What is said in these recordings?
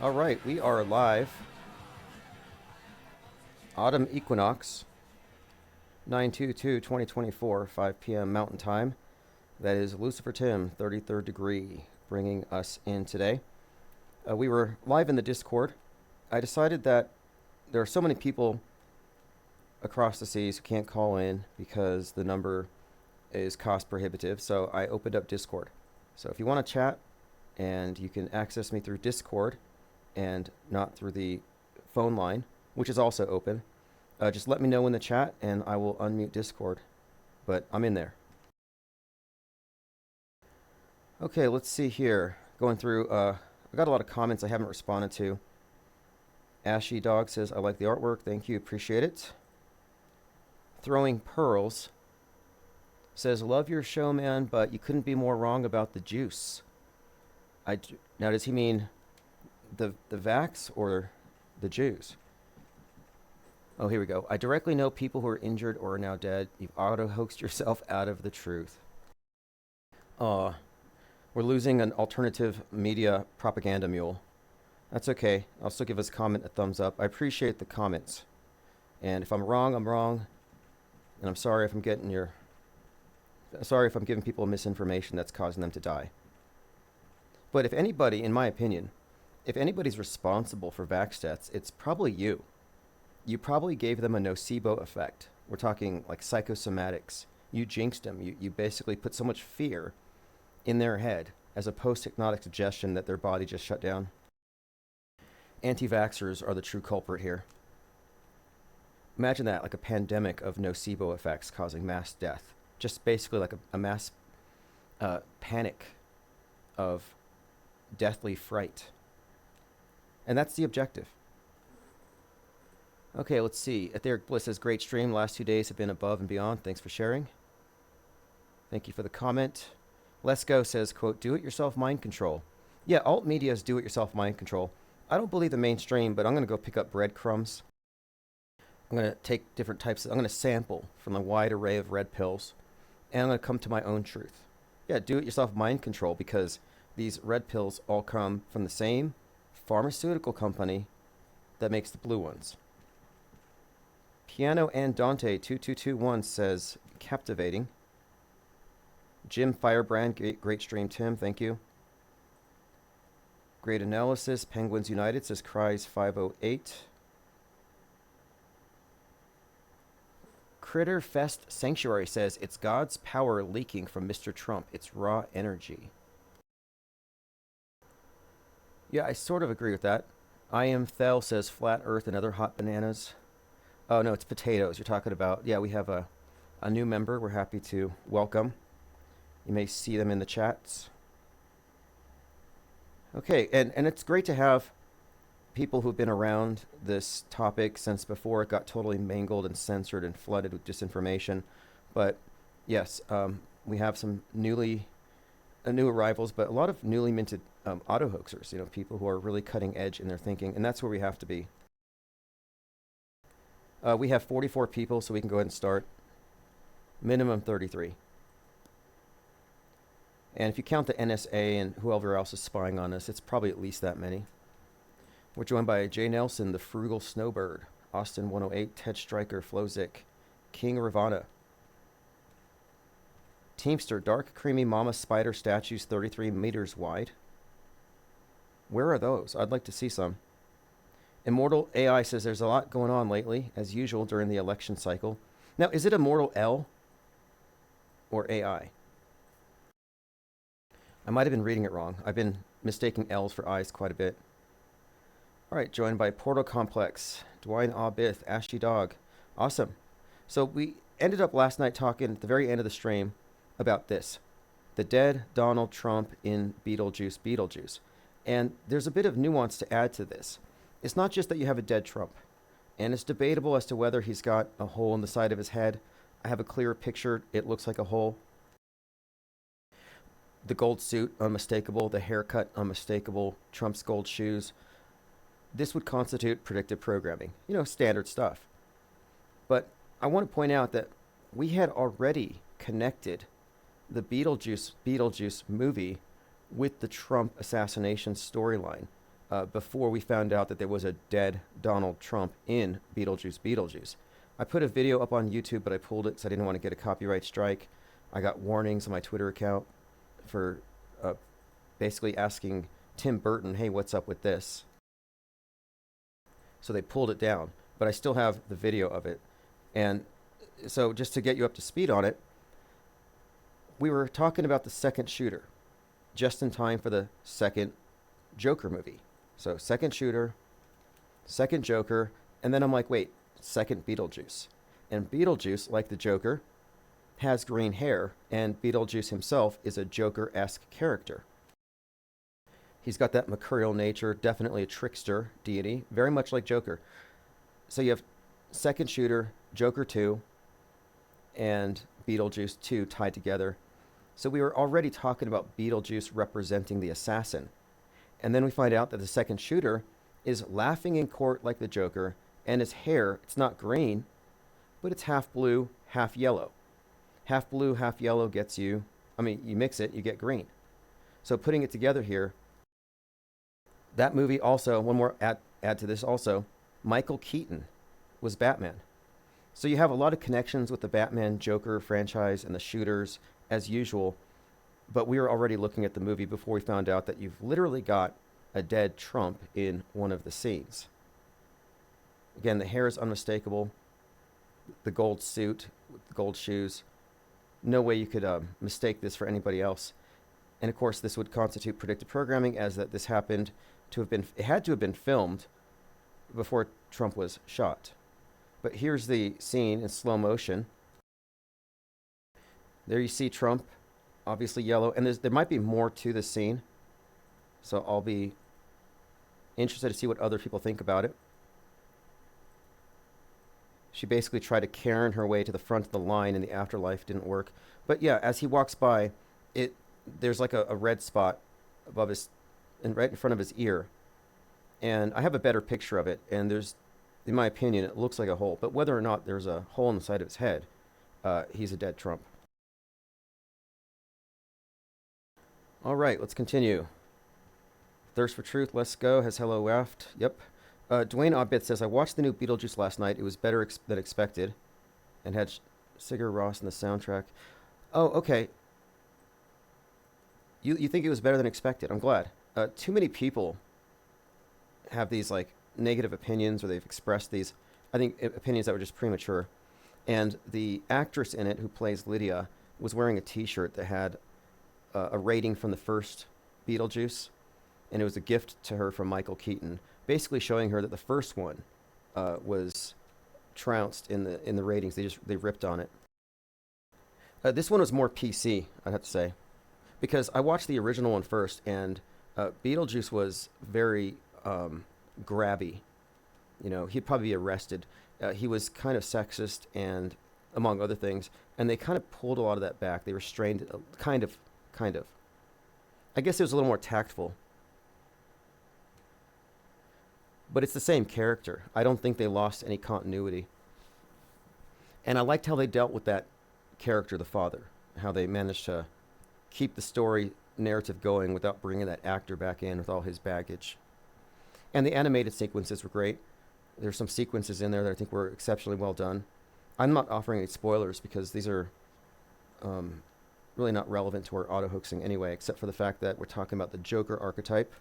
All right, we are live. Autumn Equinox, 9/22/2024, 5 p.m. Mountain Time. That is Lucifer Tim, 33rd degree, bringing us in today. We were live in the Discord. I decided that there are so many people across the seas who can't call in because the number is cost prohibitive, so I opened up Discord. So if you want to chat, and you can access me through Discord and not through the phone line, which is also open. Just let me know in the chat and I will unmute Discord, but I'm in there. Okay, let's see here. Going through, I got a lot of comments I haven't responded to. Ashy Dog says, I like the artwork. Thank you, appreciate it. Throwing Pearls says, love your show, man, but you couldn't be more wrong about the juice. Now, does he mean the vax or the Jews? Oh, here we go. I directly know people who are injured or are now dead. You've auto-hoaxed yourself out of the truth. We're losing an alternative media propaganda mule. That's okay. I'll still give his comment a thumbs up. I appreciate the comments. And if I'm wrong, I'm wrong. And I'm sorry if I'm giving people misinformation that's causing them to die. But if anybody, in my opinion, if anybody's responsible for vax deaths, it's probably you. You probably gave them a nocebo effect. We're talking like psychosomatics. You jinxed them. You basically put so much fear in their head as a post-hypnotic suggestion that their body just shut down. Anti-vaxxers are the true culprit here. Imagine that, like a pandemic of nocebo effects causing mass death. Just basically like a mass panic of deathly fright. And that's the objective. Okay, let's see. Etheric Bliss says, great stream. Last 2 days have been above and beyond. Thanks for sharing. Thank you for the comment. Let's Go says, quote, do-it-yourself mind control. Yeah, alt media's do-it-yourself mind control. I don't believe the mainstream, but I'm going to go pick up breadcrumbs. I'm going to take different types. I'm going to sample from a wide array of red pills, and I'm going to come to my own truth. Yeah, do-it-yourself mind control, because these red pills all come from the same pharmaceutical company that makes the blue ones. Piano and Dante 2221 says, captivating. Jim Firebrand, great stream, Tim, thank you. Great analysis. Penguins United says, cries 508. Critter Fest Sanctuary says, it's God's power leaking from Mr. Trump. It's raw energy. Yeah, I sort of agree with that. I Am Thel says, flat earth and other hot bananas. Oh, no, it's potatoes you're talking about. Yeah, we have a new member we're happy to welcome. You may see them in the chats. Okay, and it's great to have people who've been around this topic since before it got totally mangled and censored and flooded with disinformation. But yes, we have some new arrivals, but a lot of newly minted auto hoaxers, people who are really cutting edge in their thinking, and that's where we have to be. We have 44 people, so we can go ahead and start. Minimum 33. And if you count the NSA and whoever else is spying on us, it's probably at least that many. We're joined by Jay Nelson, the Frugal Snowbird, Austin 108, Ted Stryker, Flozik, King Ravana, Teamster, Dark Creamy Mama Spider statues 33 meters wide. Where are those? I'd like to see some. Immortal AI says there's a lot going on lately, as usual during the election cycle. Now, is it Immortal L or AI? I might have been reading it wrong. I've been mistaking L's for I's quite a bit. All right, joined by Portal Complex, Dwayne Aubith, Ashy Dog. Awesome. So we ended up last night talking at the very end of the stream about this. The dead Donald Trump in Beetlejuice. And there's a bit of nuance to add to this. It's not just that you have a dead Trump. And it's debatable as to whether he's got a hole in the side of his head. I have a clearer picture. It looks like a hole. The gold suit, unmistakable. The haircut, unmistakable. Trump's gold shoes. This would constitute predictive programming. Standard stuff. But I want to point out that we had already connected the Beetlejuice movie with the Trump assassination storyline before we found out that there was a dead Donald Trump in Beetlejuice. I put a video up on YouTube, but I pulled it because I didn't want to get a copyright strike. I got warnings on my Twitter account for basically asking Tim Burton, hey, what's up with this? So they pulled it down, but I still have the video of it. And so just to get you up to speed on it, we were talking about the second shooter, just in time for the second Joker movie. So second shooter, second Joker, and then I'm like, wait, second Beetlejuice. And Beetlejuice, like the Joker, has green hair, and Beetlejuice himself is a Joker-esque character. He's got that mercurial nature, definitely a trickster deity, very much like Joker. So you have second shooter, Joker 2, and Beetlejuice 2 tied together. So we were already talking about Beetlejuice representing the assassin. And then we find out that the second shooter is laughing in court like the Joker, and his hair, it's not green, but it's half blue, half yellow. Half blue, half yellow gets you, you mix it, you get green. So putting it together here, that movie also, one more add to this also, Michael Keaton was Batman. So you have a lot of connections with the Batman Joker franchise and the shooters as usual, but we were already looking at the movie before we found out that you've literally got a dead Trump in one of the scenes. Again, the hair is unmistakable, the gold suit, with the gold shoes. No way you could mistake this for anybody else. And of course, this would constitute predictive programming, as that this happened to have been, it had to have been filmed before Trump was shot. But here's the scene in slow motion. There you see Trump, obviously yellow, and there might be more to this scene, so I'll be interested to see what other people think about it. She basically tried to Karen her way to the front of the line in the afterlife, didn't work. But yeah, as he walks by, there's like a red spot above his, and right in front of his ear. And I have a better picture of it, and there's, in my opinion, it looks like a hole. But whether or not there's a hole in the side of his head, he's a dead Trump. All right, let's continue. Thirst for Truth, let's go, has hello left. Yep. Dwayne Obbit says, I watched the new Beetlejuice last night. It was better than expected, and had Sigur Rós in the soundtrack. Oh, okay. You think it was better than expected. I'm glad. Too many people have these like negative opinions, or they've expressed these, I think, opinions that were just premature. And the actress in it who plays Lydia was wearing a t-shirt that had a rating from the first Beetlejuice, and it was a gift to her from Michael Keaton, basically showing her that the first one was trounced in the ratings. They ripped on it. This one was more PC, I'd have to say, because I watched the original one first, and Beetlejuice was very grabby. You know, he'd probably be arrested. He was kind of sexist, and among other things, and they kind of pulled a lot of that back. They restrained it, kind of. I guess it was a little more tactful. But it's the same character. I don't think they lost any continuity. And I liked how they dealt with that character, the father, how they managed to keep the story narrative going without bringing that actor back in with all his baggage. And the animated sequences were great. There's some sequences in there that I think were exceptionally well done. I'm not offering any spoilers because these are really not relevant to our auto-hoaxing anyway, except for the fact that we're talking about the Joker archetype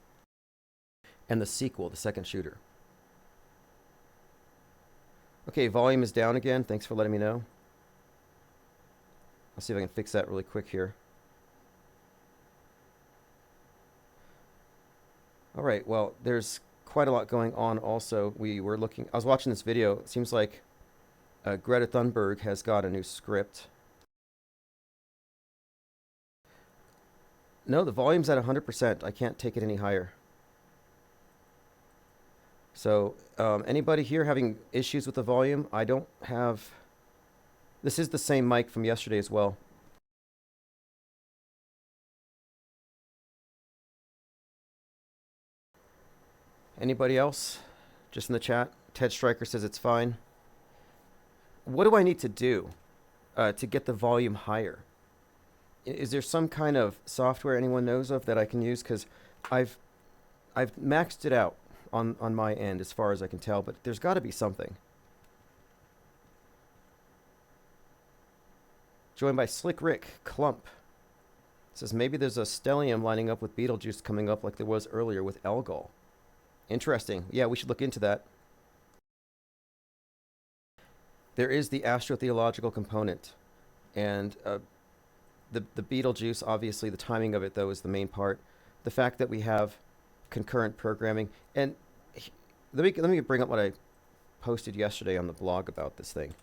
and the sequel, the second shooter. Okay, volume is down again. Thanks for letting me know. I'll see if I can fix that really quick here. All right, well, there's quite a lot going on also. I was watching this video. It seems like Greta Thunberg has got a new script. No, the volume's at 100%. I can't take it any higher. So, anybody here having issues with the volume? I don't have... This is the same mic from yesterday as well. Anybody else? Just in the chat? Ted Stryker says it's fine. What do I need to do to get the volume higher? Is there some kind of software anyone knows of that I can use? Because I've I've maxed it out on my end as far as I can tell, but there's got to be something. Joined by Slick Rick Clump. Says maybe there's a stellium lining up with Beetlejuice coming up like there was earlier with Elgol. Interesting. Yeah, we should look into that. There is the astrotheological component, and the Beetlejuice, obviously, the timing of it though is the main part. The fact that we have concurrent programming, and let me bring up what I posted yesterday on the blog about this thing.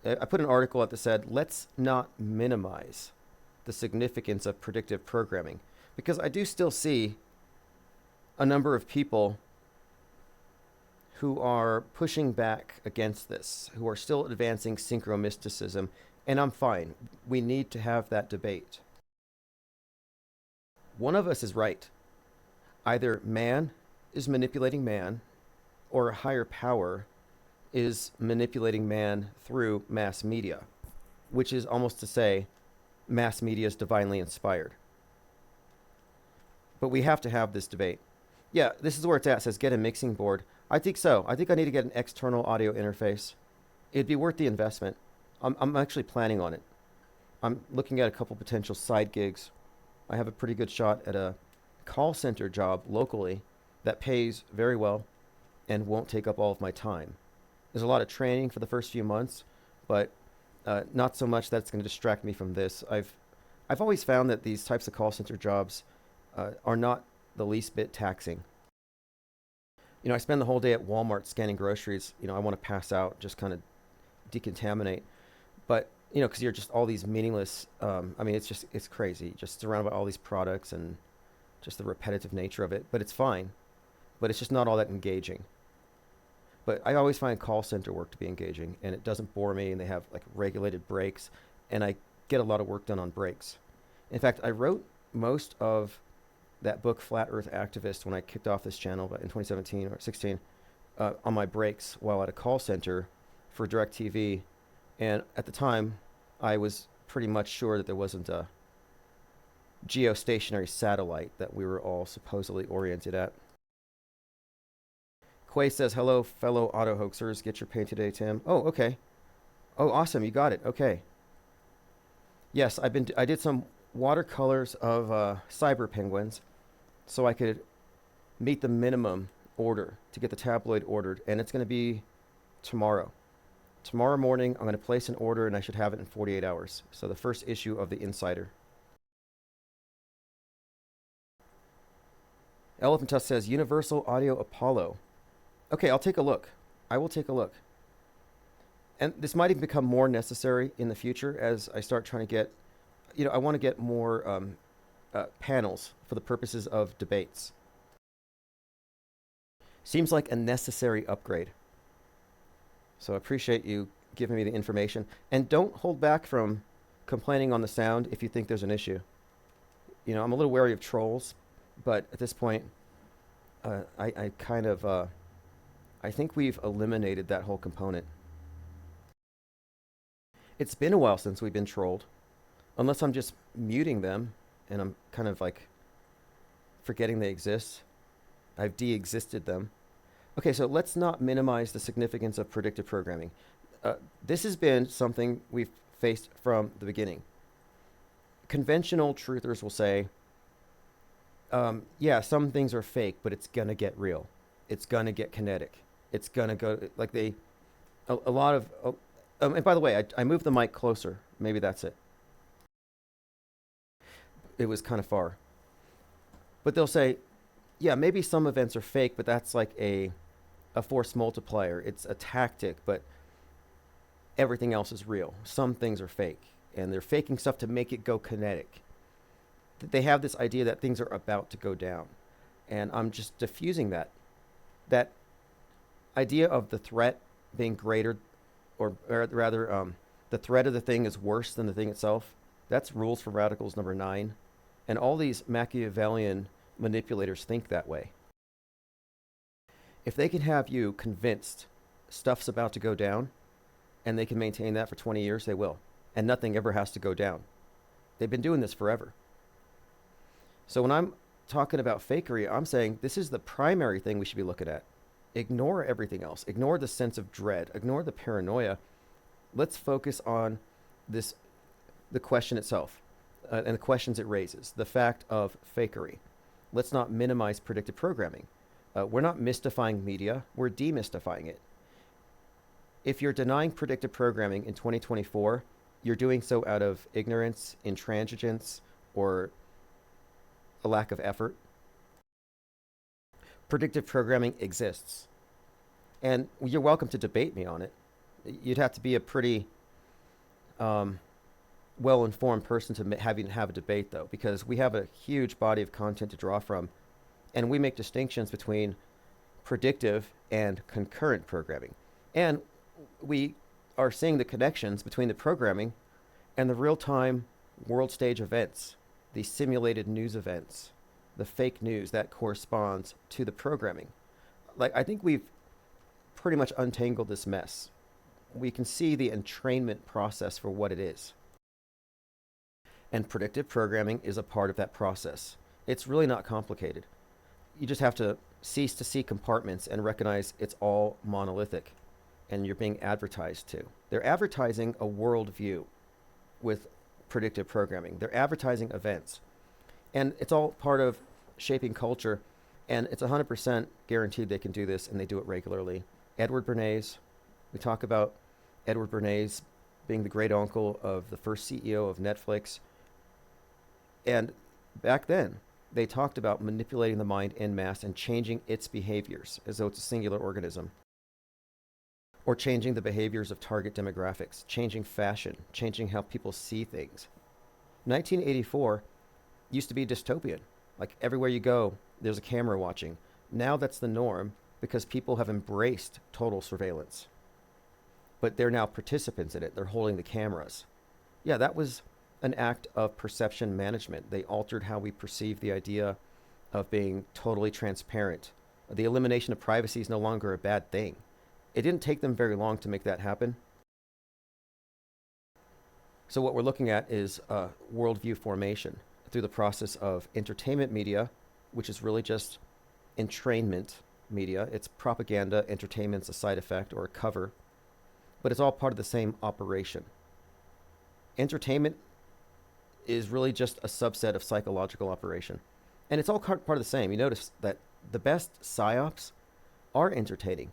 I put an article up that said, let's not minimize the significance of predictive programming, because I do still see a number of people who are pushing back against this, who are still advancing synchromysticism, and I'm fine. We need to have that debate. One of us is right. Either man is manipulating man, or a higher power is manipulating man through mass media, which is almost to say mass media is divinely inspired. But we have to have this debate. Yeah, this is where it's at. It says get a mixing board. I think so. I think I need to get an external audio interface. It'd be worth the investment. I'm actually planning on it. I'm looking at a couple potential side gigs. I have a pretty good shot at a call center job locally that pays very well and won't take up all of my time. There's a lot of training for the first few months, but not so much that it's going to distract me from this. I've always found that these types of call center jobs are not the least bit taxing. You know, I spend the whole day at Walmart scanning groceries. You know, I want to pass out, just kind of decontaminate. But, you know, because you're just all these meaningless, I mean, it's crazy. Just surrounded by all these products and just the repetitive nature of it. But it's fine. But it's just not all that engaging. But I always find call center work to be engaging, and it doesn't bore me, and they have like regulated breaks, and I get a lot of work done on breaks. In fact, I wrote most of that book, Flat Earth Activist, when I kicked off this channel in 2017 or 16, on my breaks while at a call center for DirecTV. And at the time, I was pretty much sure that there wasn't a geostationary satellite that we were all supposedly oriented at. Quay says, hello, fellow auto hoaxers. Get your pay today, Tim. Oh, okay. Oh, awesome. You got it. Okay. Yes, I did some watercolors of cyber penguins so I could meet the minimum order to get the tabloid ordered, and it's going to be tomorrow. Tomorrow morning, I'm going to place an order, and I should have it in 48 hours. So the first issue of the Insider. Elephant Tusk says, Universal Audio Apollo. Okay, I'll take a look. I will take a look. And this might even become more necessary in the future as I start trying to get, you know, I want to get more panels for the purposes of debates. Seems like a necessary upgrade. So I appreciate you giving me the information. And don't hold back from complaining on the sound if you think there's an issue. You know, I'm a little wary of trolls, but at this point, I kind of... I think we've eliminated that whole component. It's been a while since we've been trolled. Unless I'm just muting them and I'm kind of like forgetting they exist. I've de-existed them. Okay, so let's not minimize the significance of predictive programming. This has been something we've faced from the beginning. Conventional truthers will say, yeah, some things are fake, but it's going to get real. It's going to get kinetic. It's going to go, like a lot of, and by the way, I moved the mic closer. Maybe that's it. It was kind of far. But they'll say, yeah, maybe some events are fake, but that's like a force multiplier. It's a tactic, but everything else is real. Some things are fake, and they're faking stuff to make it go kinetic. They have this idea that things are about to go down, and I'm just diffusing that idea of the threat being greater, or rather, the threat of the thing is worse than the thing itself. That's Rules for Radicals number 9. And all these Machiavellian manipulators think that way. If they can have you convinced stuff's about to go down, and they can maintain that for 20 years, they will. And nothing ever has to go down. They've been doing this forever. So when I'm talking about fakery, I'm saying this is the primary thing we should be looking at. Ignore everything else. Ignore the sense of dread. Ignore the paranoia. Let's focus on this, the question itself, and the questions it raises, the fact of fakery. Let's not minimize predictive programming. We're not mystifying media, we're demystifying it. If you're denying predictive programming in 2024, you're doing so out of ignorance, intransigence, or a lack of effort. Predictive programming exists. And you're welcome to debate me on it. You'd have to be a pretty well-informed person to have a debate, though, because we have a huge body of content to draw from, and we make distinctions between predictive and concurrent programming. And we are seeing the connections between the programming and the real-time world stage events, the simulated news events, the fake news that corresponds to the programming. Like, I think we've pretty much untangled this mess. We can see the entrainment process for what it is. And predictive programming is a part of that process. It's really not complicated. You just have to cease to see compartments and recognize it's all monolithic and you're being advertised to. They're advertising a worldview with predictive programming. They're advertising events. And it's all part of shaping culture, and it's 100% guaranteed they can do this, and they do it regularly. Edward Bernays, we talk about Edward Bernays being the great uncle of the first CEO of Netflix. And back then, they talked about manipulating the mind en masse and changing its behaviors as though it's a singular organism. Or changing the behaviors of target demographics, changing fashion, changing how people see things. 1984 used to be dystopian. Like everywhere you go, there's a camera watching. Now that's the norm because people have embraced total surveillance. But they're now participants in it. They're holding the cameras. Yeah, that was an act of perception management. They altered how we perceive the idea of being totally transparent. The elimination of privacy is no longer a bad thing. It didn't take them very long to make that happen. So what we're looking at is worldview formation through the process of entertainment media, which is really just entrainment media. It's propaganda, entertainment's a side effect or a cover, but it's all part of the same operation. Entertainment is really just a subset of psychological operation. And it's all part of the same. You notice that the best psyops are entertaining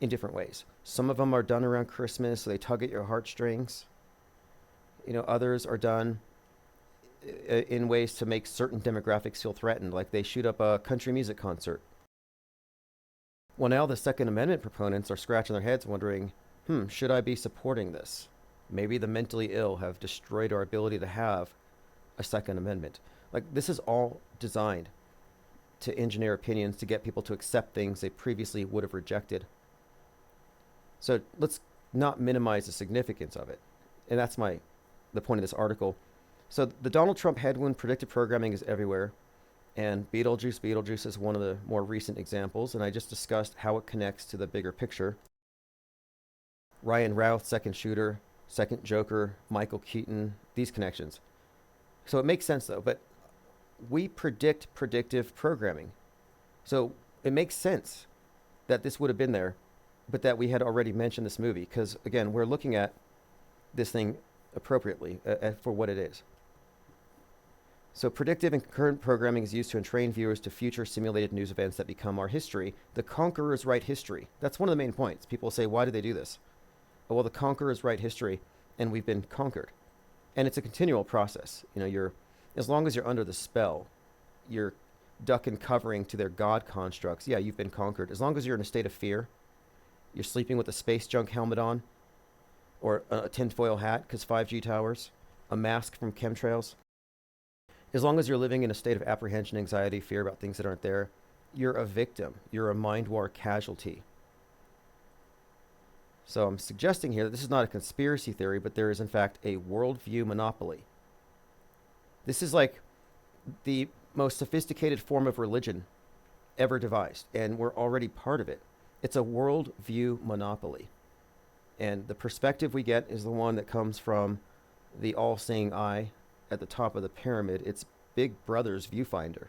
in different ways. Some of them are done around Christmas, so they tug at your heartstrings. You know, others are done in ways to make certain demographics feel threatened, like they shoot up a country music concert. Well, now the Second Amendment proponents are scratching their heads wondering, should I be supporting this? Maybe the mentally ill have destroyed our ability to have a Second Amendment. Like, this is all designed to engineer opinions to get people to accept things they previously would have rejected. So let's not minimize the significance of it. And that's the point of this article. So the Donald Trump headwind, predictive programming is everywhere. And Beetlejuice is one of the more recent examples. And I just discussed how it connects to the bigger picture. Ryan Routh, second shooter, second Joker, Michael Keaton, these connections. So it makes sense, though. But we predict predictive programming. So it makes sense that this would have been there, but that we had already mentioned this movie. Because, again, we're looking at this thing appropriately for what it is. So predictive and concurrent programming is used to entrain viewers to future simulated news events that become our history. The conquerors write history. That's one of the main points. People say, why do they do this? Oh, well, the conquerors write history, and we've been conquered. And it's a continual process. You know, as long as you're under the spell, you're duck and covering to their god constructs. Yeah, you've been conquered. As long as you're in a state of fear, you're sleeping with a space junk helmet on, or a tinfoil hat because 5G towers, a mask from chemtrails. As long as you're living in a state of apprehension, anxiety, fear about things that aren't there, you're a victim. You're a mind war casualty. So I'm suggesting here that this is not a conspiracy theory, but there is in fact a worldview monopoly. This is like the most sophisticated form of religion ever devised, and we're already part of it. It's a worldview monopoly. And the perspective we get is the one that comes from the all-seeing eye at the top of the pyramid. It's Big Brother's viewfinder.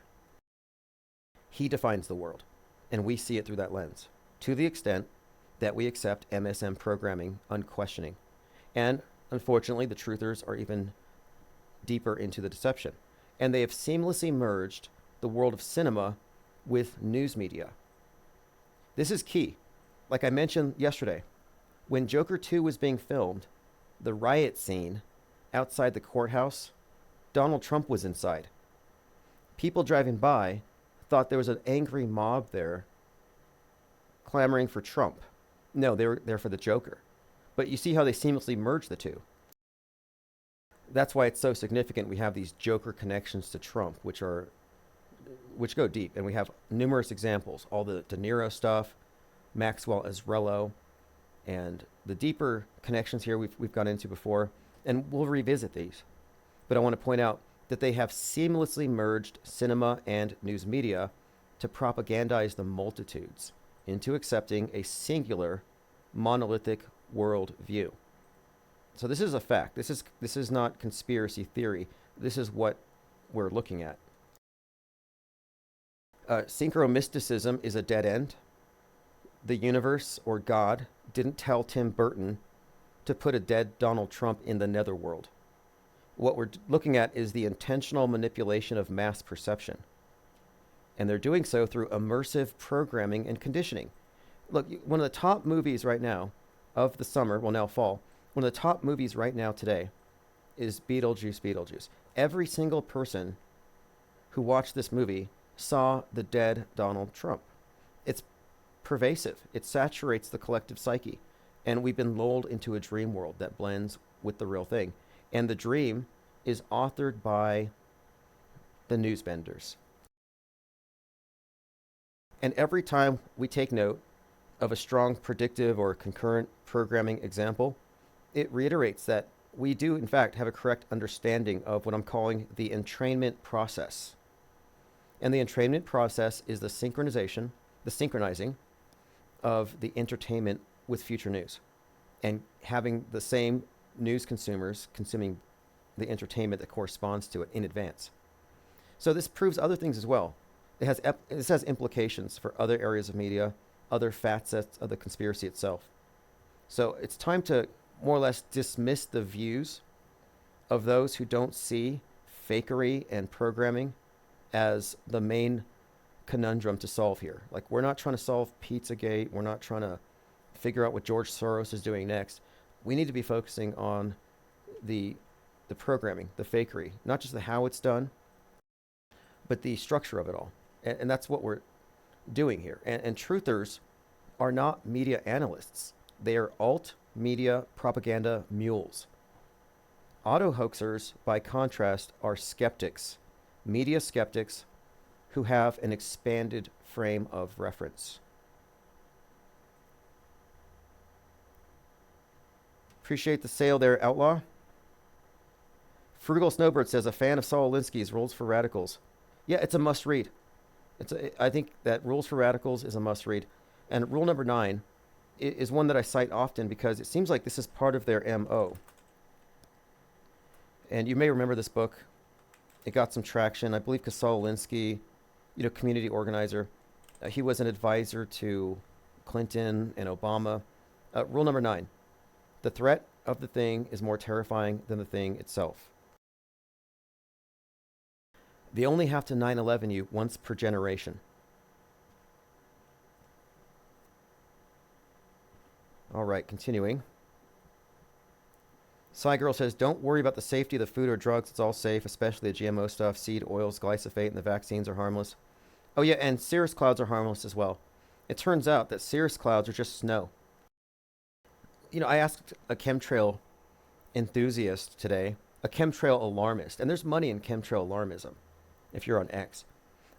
He defines the world, and we see it through that lens, to the extent that we accept MSM programming unquestioning. And unfortunately, the truthers are even deeper into the deception. And they have seamlessly merged the world of cinema with news media. This is key. Like I mentioned yesterday, when Joker 2 was being filmed, the riot scene outside the courthouse, Donald Trump was inside. People driving by thought there was an angry mob there clamoring for Trump. No, they were there for the Joker. But you see how they seamlessly merge the two. That's why it's so significant we have these Joker connections to Trump, which go deep. And we have numerous examples, all the De Niro stuff, Maxwell Azrello, and the deeper connections here we've gone into before, and we'll revisit these. But I want to point out that they have seamlessly merged cinema and news media to propagandize the multitudes into accepting a singular, monolithic world view. So this is a fact. This is not conspiracy theory. This is what we're looking at. Synchromysticism is a dead end. The universe, or God, didn't tell Tim Burton to put a dead Donald Trump in the netherworld. What we're looking at is the intentional manipulation of mass perception. And they're doing so through immersive programming and conditioning. Look, one of the top movies right now of the summer, well, now fall, one of the top movies right now today is Beetlejuice. Every single person who watched this movie saw the dead Donald Trump. It's pervasive. It saturates the collective psyche. And we've been lulled into a dream world that blends with the real thing. And the dream is authored by the newsbenders. And every time we take note of a strong predictive or concurrent programming example, it reiterates that we do, in fact, have a correct understanding of what I'm calling the entrainment process. And the entrainment process is the synchronizing of the entertainment with future news, and having the same news consumers consuming the entertainment that corresponds to it in advance. So this proves other things as well. This has implications for other areas of media, other facets of the conspiracy itself. So it's time to more or less dismiss the views of those who don't see fakery and programming as the main conundrum to solve here. Like, we're not trying to solve Pizzagate. We're not trying to figure out what George Soros is doing next. We need to be focusing on the programming, the fakery, not just the how it's done, but the structure of it all. And that's what we're doing here. And truthers are not media analysts. They are alt media propaganda mules. Auto hoaxers, by contrast, are skeptics, media skeptics who have an expanded frame of reference. Appreciate the sale there, Outlaw. Frugal Snowbird says, a fan of Saul Alinsky's Rules for Radicals. Yeah, it's a must read. I think that Rules for Radicals is a must read. And rule number 9 is one that I cite often because it seems like this is part of their MO. And you may remember this book. It got some traction. I believe because Saul Alinsky, community organizer, he was an advisor to Clinton and Obama. Rule number 9, the threat of the thing is more terrifying than the thing itself. They only have to 9/11 you once per generation. All right, continuing. Girl says, don't worry about the safety of the food or drugs. It's all safe, especially the GMO stuff, seed oils, glyphosate, and the vaccines are harmless. Oh, yeah, and cirrus clouds are harmless as well. It turns out that cirrus clouds are just snow. I asked a chemtrail enthusiast today, a chemtrail alarmist, and there's money in chemtrail alarmism if you're on X.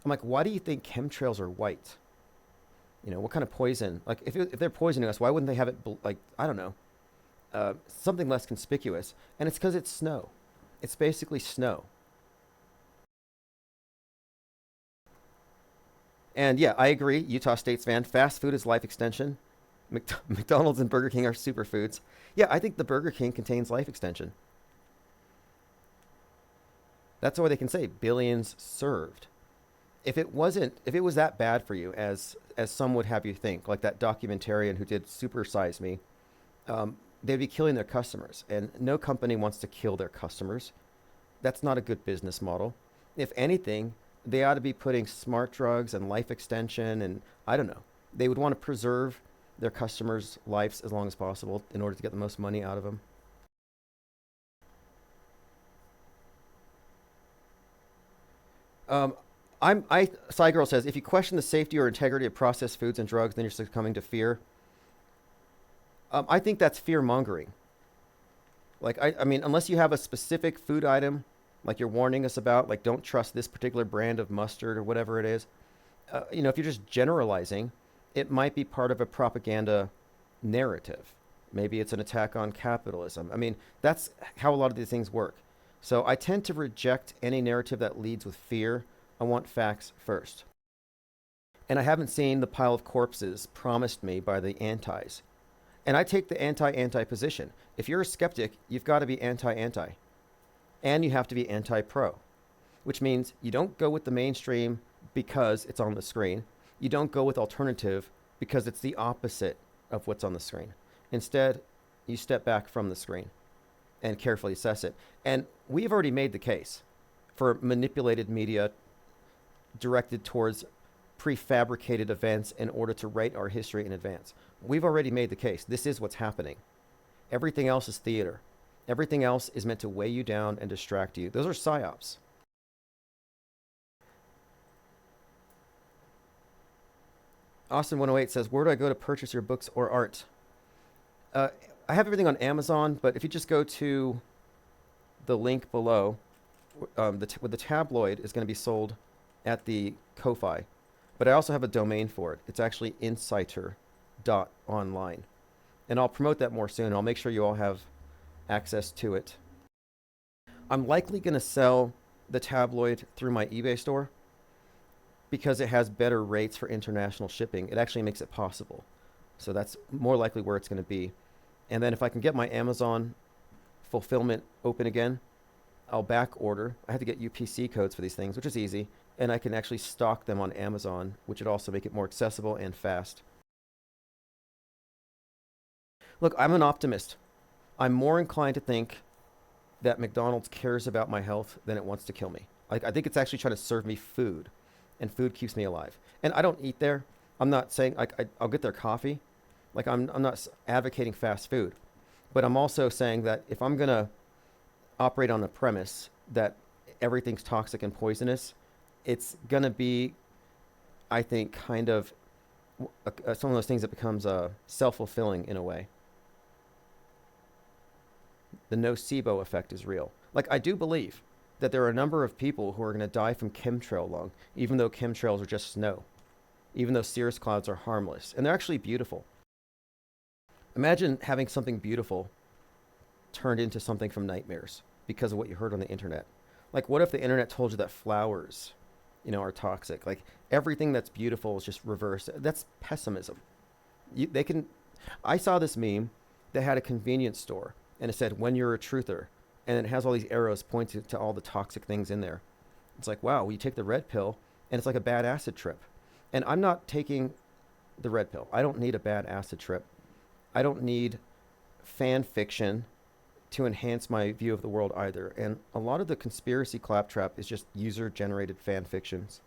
I'm like, why do you think chemtrails are white? What kind of poison? Like, if they're poisoning us, why wouldn't they have it, I don't know, something less conspicuous? And it's because it's snow. It's basically snow. And yeah, I agree, Utah State's fan. Fast food is life extension. McDonald's and Burger King are superfoods. Yeah, I think the Burger King contains life extension. That's why they can say billions served. If it was that bad for you, as some would have you think, like that documentarian who did Super Size Me, they'd be killing their customers, and no company wants to kill their customers. That's not a good business model. If anything, they ought to be putting smart drugs and life extension, and I don't know. They would want to preserve their customers' lives as long as possible in order to get the most money out of them. Um, Cygirl says, if you question the safety or integrity of processed foods and drugs, then you're succumbing to fear. I think that's fear mongering. Like, I mean, unless you have a specific food item, like you're warning us about, like don't trust this particular brand of mustard or whatever it is. If you're just generalizing, it might be part of a propaganda narrative. Maybe it's an attack on capitalism. I mean, that's how a lot of these things work. So I tend to reject any narrative that leads with fear. I want facts first. And I haven't seen the pile of corpses promised me by the antis. And I take the anti-anti position. If you're a skeptic, you've got to be anti-anti. And you have to be anti-pro, which means you don't go with the mainstream because it's on the screen. You don't go with alternative because it's the opposite of what's on the screen. Instead, you step back from the screen and carefully assess it. And we've already made the case for manipulated media directed towards prefabricated events in order to write our history in advance. We've already made the case. This is what's happening. Everything else is theater. Everything else is meant to weigh you down and distract you. Those are psyops. Austin108 says, where do I go to purchase your books or art? I have everything on Amazon, but if you just go to the link below, with the tabloid is going to be sold at the Ko-Fi. But I also have a domain for it. It's actually insighter.online. And I'll promote that more soon. I'll make sure you all have access to it. I'm likely going to sell the tabloid through my eBay store because it has better rates for international shipping. It actually makes it possible. So that's more likely where it's going to be. And then if I can get my Amazon fulfillment open again, I'll back order. I have to get UPC codes for these things, which is easy. And I can actually stock them on Amazon, which would also make it more accessible and fast. Look, I'm an optimist. I'm more inclined to think that McDonald's cares about my health than it wants to kill me. Like, I think it's actually trying to serve me food, and food keeps me alive. And I don't eat there. I'm not saying, like, I'll get their coffee. Like, I'm not advocating fast food. But I'm also saying that if I'm going to operate on the premise that everything's toxic and poisonous, it's going to be, I think, kind of some of those things that becomes self-fulfilling in a way. The nocebo effect is real. Like, I do believe that there are a number of people who are going to die from chemtrail lung, even though chemtrails are just snow, even though cirrus clouds are harmless. And they're actually beautiful. Imagine having something beautiful turned into something from nightmares because of what you heard on the internet. Like, what if the internet told you that flowers, are toxic? Like, everything that's beautiful is just reversed. That's pessimism. I saw this meme that had a convenience store, and it said, when you're a truther, and it has all these arrows pointing to all the toxic things in there. It's like, wow, you take the red pill, and it's like a bad acid trip. And I'm not taking the red pill. I don't need a bad acid trip. I don't need fan fiction to enhance my view of the world either. And a lot of the conspiracy claptrap is just user-generated fan fictions.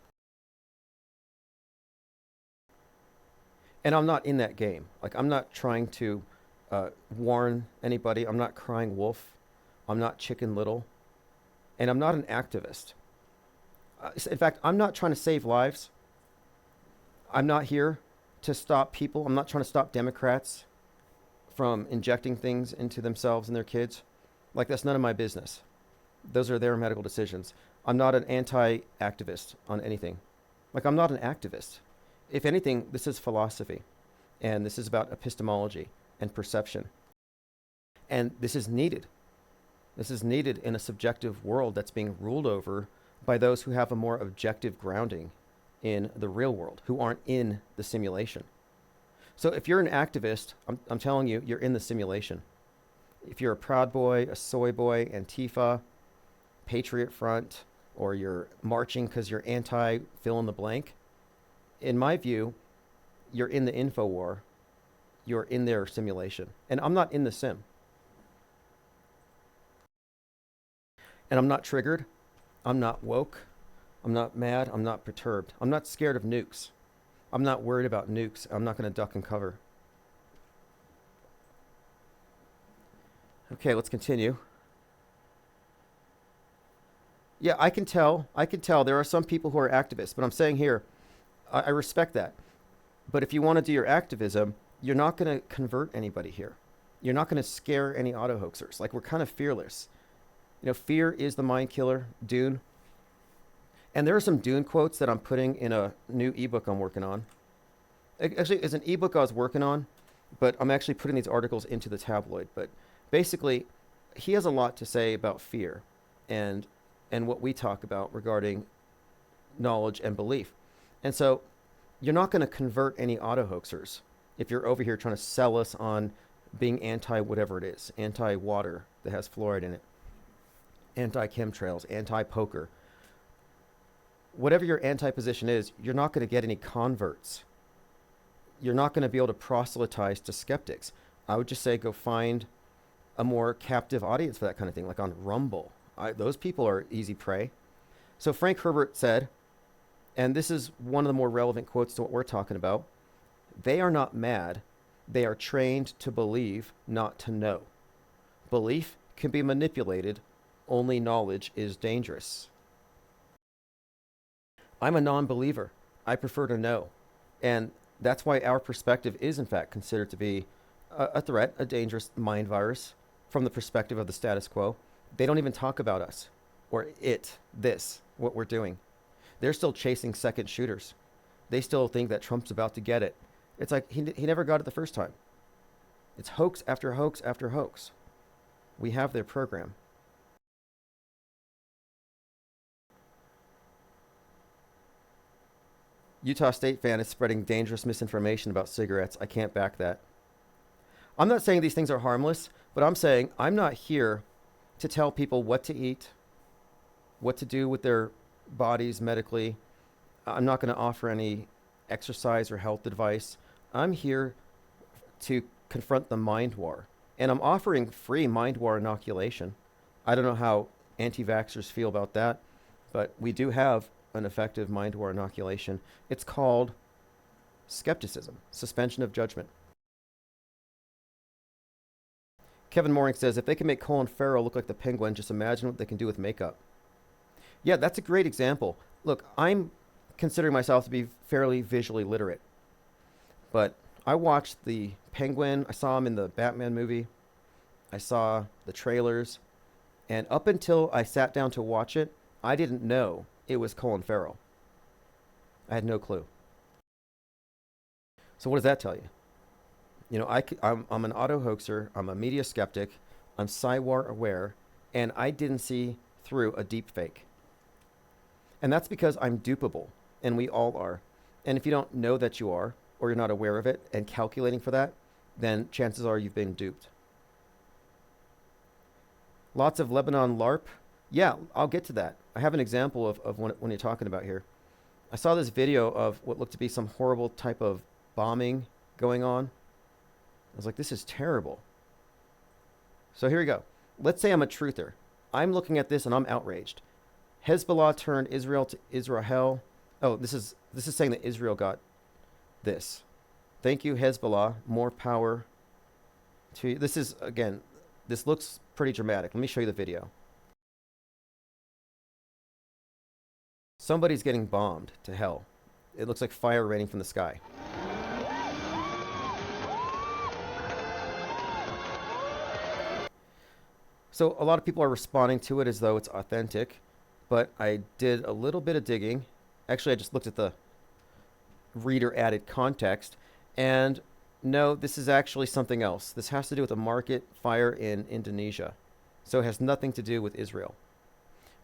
And I'm not in that game. Like, I'm not trying to warn anybody. I'm not crying wolf. I'm not Chicken Little. And I'm not an activist. In fact, I'm not trying to save lives. I'm not here to stop people. I'm not trying to stop Democrats from injecting things into themselves and their kids. Like, that's none of my business. Those are their medical decisions. I'm not an anti-activist on anything. Like, I'm not an activist. If anything, this is philosophy. And this is about epistemology and perception. And this is needed. This is needed in a subjective world that's being ruled over by those who have a more objective grounding in the real world, who aren't in the simulation. So if you're an activist, I'm telling you, you're in the simulation. If you're a Proud Boy, a Soy Boy, Antifa, Patriot Front, or you're marching because you're anti fill in the blank. In my view, you're in the info war. You're in their simulation. And I'm not in the sim. And I'm not triggered. I'm not woke. I'm not mad. I'm not perturbed. I'm not scared of nukes. I'm not worried about nukes. I'm not going to duck and cover. Okay, let's continue. Yeah, I can tell. There are some people who are activists, but I'm saying here, I respect that. But if you want to do your activism, you're not going to convert anybody here. You're not going to scare any auto hoaxers. Like, we're kind of fearless. You know, fear is the mind killer, Dune. And there are some Dune quotes that I'm putting in a new ebook I'm working on. Actually, it's an ebook I was working on, but I'm actually putting these articles into the tabloid. But basically, he has a lot to say about fear and what we talk about regarding knowledge and belief. And so you're not going to convert any auto hoaxers if you're over here trying to sell us on being anti whatever it is, anti water that has fluoride in it, anti chemtrails, anti poker. Whatever your anti position is, you're not going to get any converts. You're not going to be able to proselytize to skeptics. I would just say go find a more captive audience for that kind of thing, like on Rumble. Those people are easy prey. So Frank Herbert said, and this is one of the more relevant quotes to what we're talking about, they are not mad. They are trained to believe, not to know. Belief can be manipulated. Only knowledge is dangerous. I'm a non-believer. I prefer to know. And that's why our perspective is, in fact, considered to be a threat, a dangerous mind virus from the perspective of the status quo. They don't even talk about us or what we're doing. They're still chasing second shooters. They still think that Trump's about to get it. It's like he never got it the first time. It's hoax after hoax after hoax. We have their program. Utah State fan is spreading dangerous misinformation about cigarettes. I can't back that. I'm not saying these things are harmless, but I'm saying I'm not here to tell people what to eat, what to do with their bodies medically. I'm not going to offer any exercise or health advice. I'm here to confront the mind war. And I'm offering free mind war inoculation. I don't know how anti-vaxxers feel about that, but we do have an effective mind war inoculation. It's called skepticism, suspension of judgment. Kevin Mooring says, if they can make Colin Farrell look like the Penguin, just imagine what they can do with makeup. Yeah, that's a great example. Look, I'm considering myself to be fairly visually literate, but I watched the Penguin. I saw him in the Batman movie. I saw the trailers, and up until I sat down to watch it, I didn't know it was Colin Farrell. I had no clue. So what does that tell you? You know, I'm an auto hoaxer. I'm a media skeptic. I'm Psywar aware, and I didn't see through a deep fake. And that's because I'm dupable, and we all are. And if you don't know that you are, or you're not aware of it and calculating for that, then chances are you've been duped. Lots of Lebanon LARP. Yeah, I'll get to that. I have an example of when you're talking about here. I saw this video of what looked to be some horrible type of bombing going on. I was like, this is terrible. So here we go. Let's say I'm a truther. I'm looking at this and I'm outraged. Hezbollah turned Israel to Israel. Oh, this is saying that Israel got this. Thank you, Hezbollah. More power to you. This is, again, this looks pretty dramatic. Let me show you the video. Somebody's getting bombed to hell. It looks like fire raining from the sky. So a lot of people are responding to it as though it's authentic, but I did a little bit of digging. Actually, I just looked at the reader added context, and no, this is actually something else. This has to do with a market fire in Indonesia. So it has nothing to do with Israel.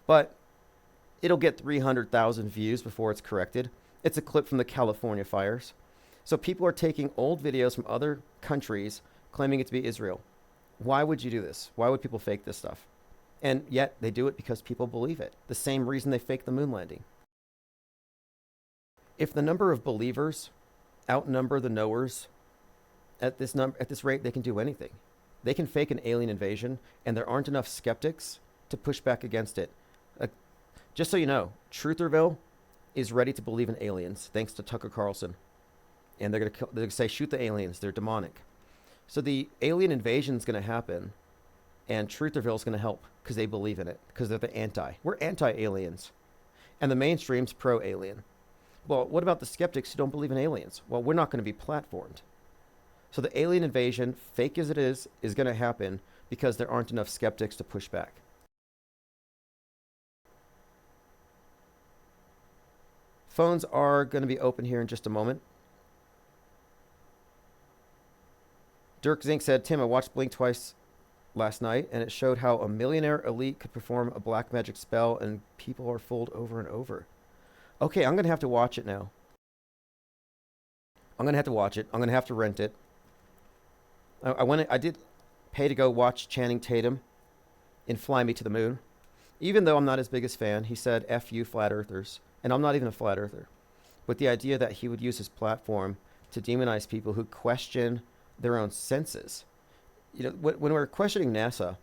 But it'll get 300,000 views before it's corrected. It's a clip from the California fires. So people are taking old videos from other countries claiming it to be Israel. Why would you do this? Why would people fake this stuff? And yet they do it because people believe it. The same reason they fake the moon landing. If the number of believers outnumber the knowers at this rate, they can do anything. They can fake an alien invasion, and there aren't enough skeptics to push back against it. Just so you know, Trutherville is ready to believe in aliens, thanks to Tucker Carlson. And they're going to say, shoot the aliens, they're demonic. So the alien invasion is going to happen, and Trutherville is going to help because they believe in it, because they're the anti. We're anti-aliens. And the mainstream's pro-alien. Well, what about the skeptics who don't believe in aliens? Well, we're not going to be platformed. So the alien invasion, fake as it is going to happen because there aren't enough skeptics to push back. Phones are going to be open here in just a moment. Dirk Zink said, Tim, I watched Blink twice last night, and it showed how a millionaire elite could perform a black magic spell, and people are fooled over and over. Okay, I'm going to have to watch it now. I'm going to have to watch it. I'm going to have to rent it. I did pay to go watch Channing Tatum in Fly Me to the Moon. Even though I'm not his biggest fan, he said, F you flat earthers. And I'm not even a flat earther. But the idea that he would use his platform to demonize people who question their own senses. You know, when we're questioning NASA,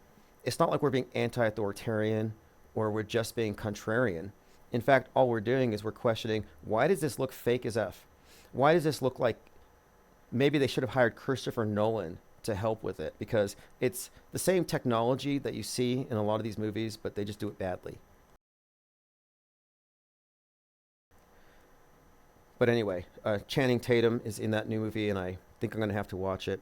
it's not like we're being anti-authoritarian or we're just being contrarian. In fact, all we're doing is we're questioning, why does this look fake as F? Why does this look like maybe they should have hired Christopher Nolan to help with it? Because it's the same technology that you see in a lot of these movies, but they just do it badly. But anyway, Channing Tatum is in that new movie, and I think I'm going to have to watch it.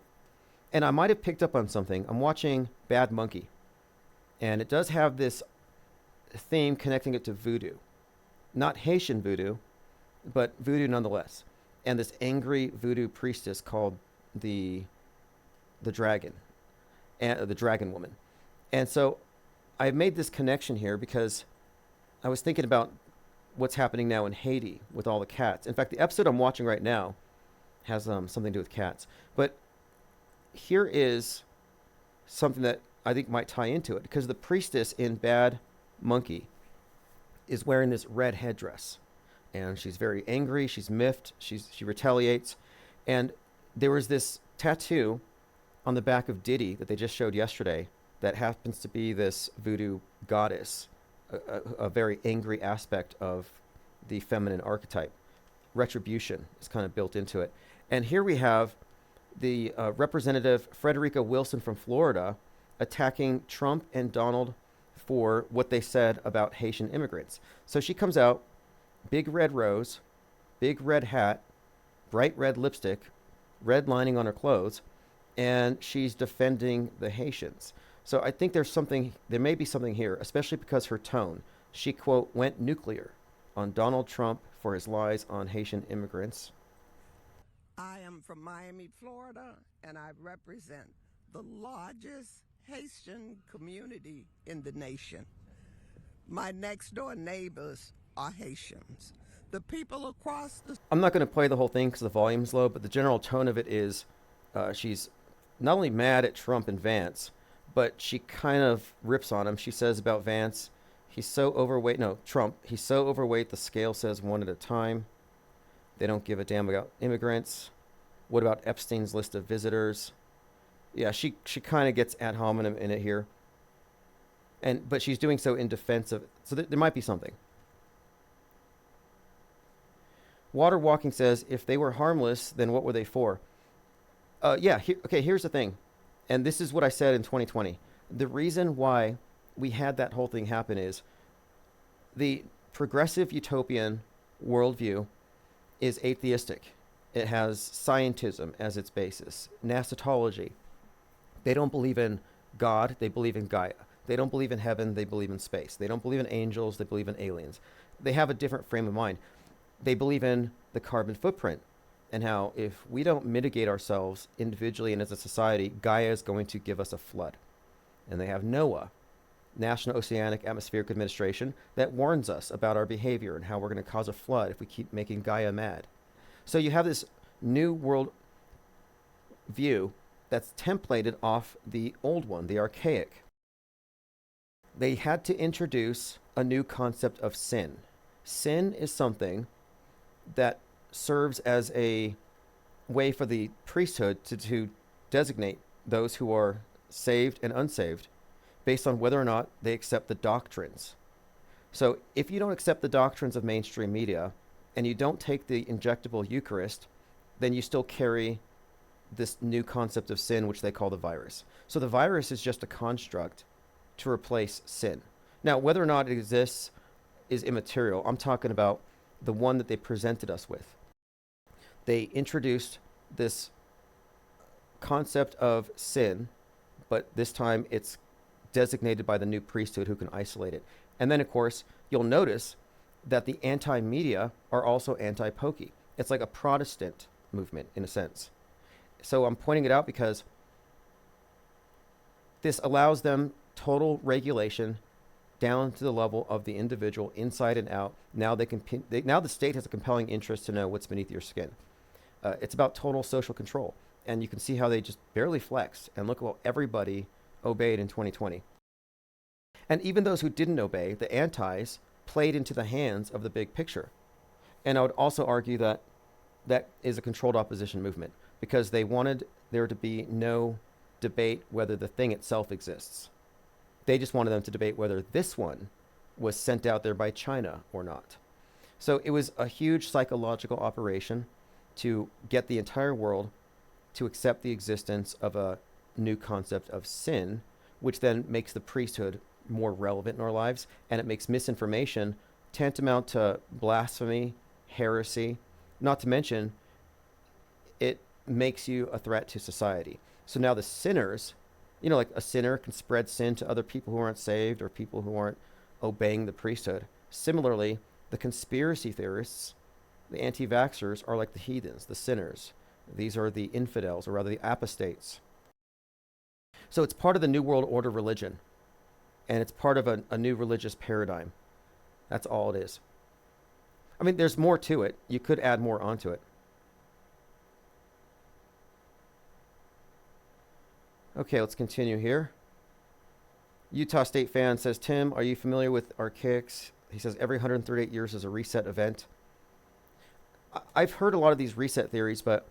And I might have picked up on something. I'm watching Bad Monkey, and it does have this theme connecting it to voodoo. Not Haitian voodoo, but voodoo nonetheless. And this angry voodoo priestess called the dragon, and the dragon woman. And so I made this connection here because I was thinking about what's happening now in Haiti with all the cats. In fact, the episode I'm watching right now has something to do with cats. But here is something that I think might tie into it, because the priestess in Bad Monkey is wearing this red headdress, and she's very angry. She's miffed. She retaliates, and there was this tattoo on the back of Diddy that they just showed yesterday that happens to be this voodoo goddess, a very angry aspect of the feminine archetype. Retribution is kind of built into it. And here we have the Representative Frederica Wilson from Florida attacking Trump and Donald for what they said about Haitian immigrants. So she comes out, big red rose, big red hat, bright red lipstick, red lining on her clothes, and she's defending the Haitians. So I think there may be something here, especially because her tone. She, quote, went nuclear on Donald Trump for his lies on Haitian immigrants. I am from Miami, Florida, and I represent the largest Haitian community in the nation. My next door neighbors are Haitians. The people across the... I'm not going to play the whole thing because the volume's low, but the general tone of it is she's not only mad at Trump and Vance, but she kind of rips on him. She says about Vance, he's so overweight. No, Trump, he's so overweight, the scale says one at a time. They don't give a damn about immigrants. What about Epstein's list of visitors? Yeah, she kind of gets ad hominem in it here. But she's doing so in defense of... So there might be something. Water Walking says, if they were harmless, then what were they for? Here's the thing. And this is what I said in 2020. The reason why we had that whole thing happen is the progressive utopian worldview is atheistic. It has scientism as its basis, nascentology. They don't believe in God, they believe in Gaia. They don't believe in heaven, they believe in space. They don't believe in angels, they believe in aliens. They have a different frame of mind. They believe in the carbon footprint and how if we don't mitigate ourselves individually and as a society, Gaia is going to give us a flood. And they have NOAA, National Oceanic Atmospheric Administration, that warns us about our behavior and how we're going to cause a flood if we keep making Gaia mad. So you have this new world view that's templated off the old one, the archaic. they had to introduce a new concept of sin. Sin is something that serves as a way for the priesthood to designate those who are saved and unsaved based on whether or not they accept the doctrines. So if you don't accept the doctrines of mainstream media and you don't take the injectable Eucharist, then you still carry this new concept of sin, which they call the virus. So the virus is just a construct to replace sin. Now, whether or not it exists is immaterial. I'm talking about the one that they presented us with. They introduced this concept of sin, but this time it's designated by the new priesthood who can isolate it. And then, of course, you'll notice that the anti-media are also anti-pokey. It's like a Protestant movement in a sense. So I'm pointing it out because this allows them total regulation down to the level of the individual, inside and out. Now now the state has a compelling interest to know what's beneath your skin. It's about total social control, and you can see how they just barely flexed. And look at what everybody obeyed in 2020. And even those who didn't obey, the antis, played into the hands of the big picture. And I would also argue that that is a controlled opposition movement because they wanted there to be no debate whether the thing itself exists. They just wanted them to debate whether this one was sent out there by China or not. So it was a huge psychological operation to get the entire world to accept the existence of a new concept of sin, which then makes the priesthood more relevant in our lives, and it makes misinformation tantamount to blasphemy, heresy, not to mention it makes you a threat to society. So now the sinners, like a sinner can spread sin to other people who aren't saved or people who aren't obeying the priesthood. Similarly, the conspiracy theorists, the anti-vaxxers, are like the heathens, the sinners. These are the infidels, or rather the apostates. So it's part of the New World Order religion, and it's part of a new religious paradigm. That's all it is. I mean, there's more to it. You could add more onto it. Okay, let's continue here. Utah State fan says, Tim, are you familiar with archaics? He says every 138 years is a reset event. I've heard a lot of these reset theories, but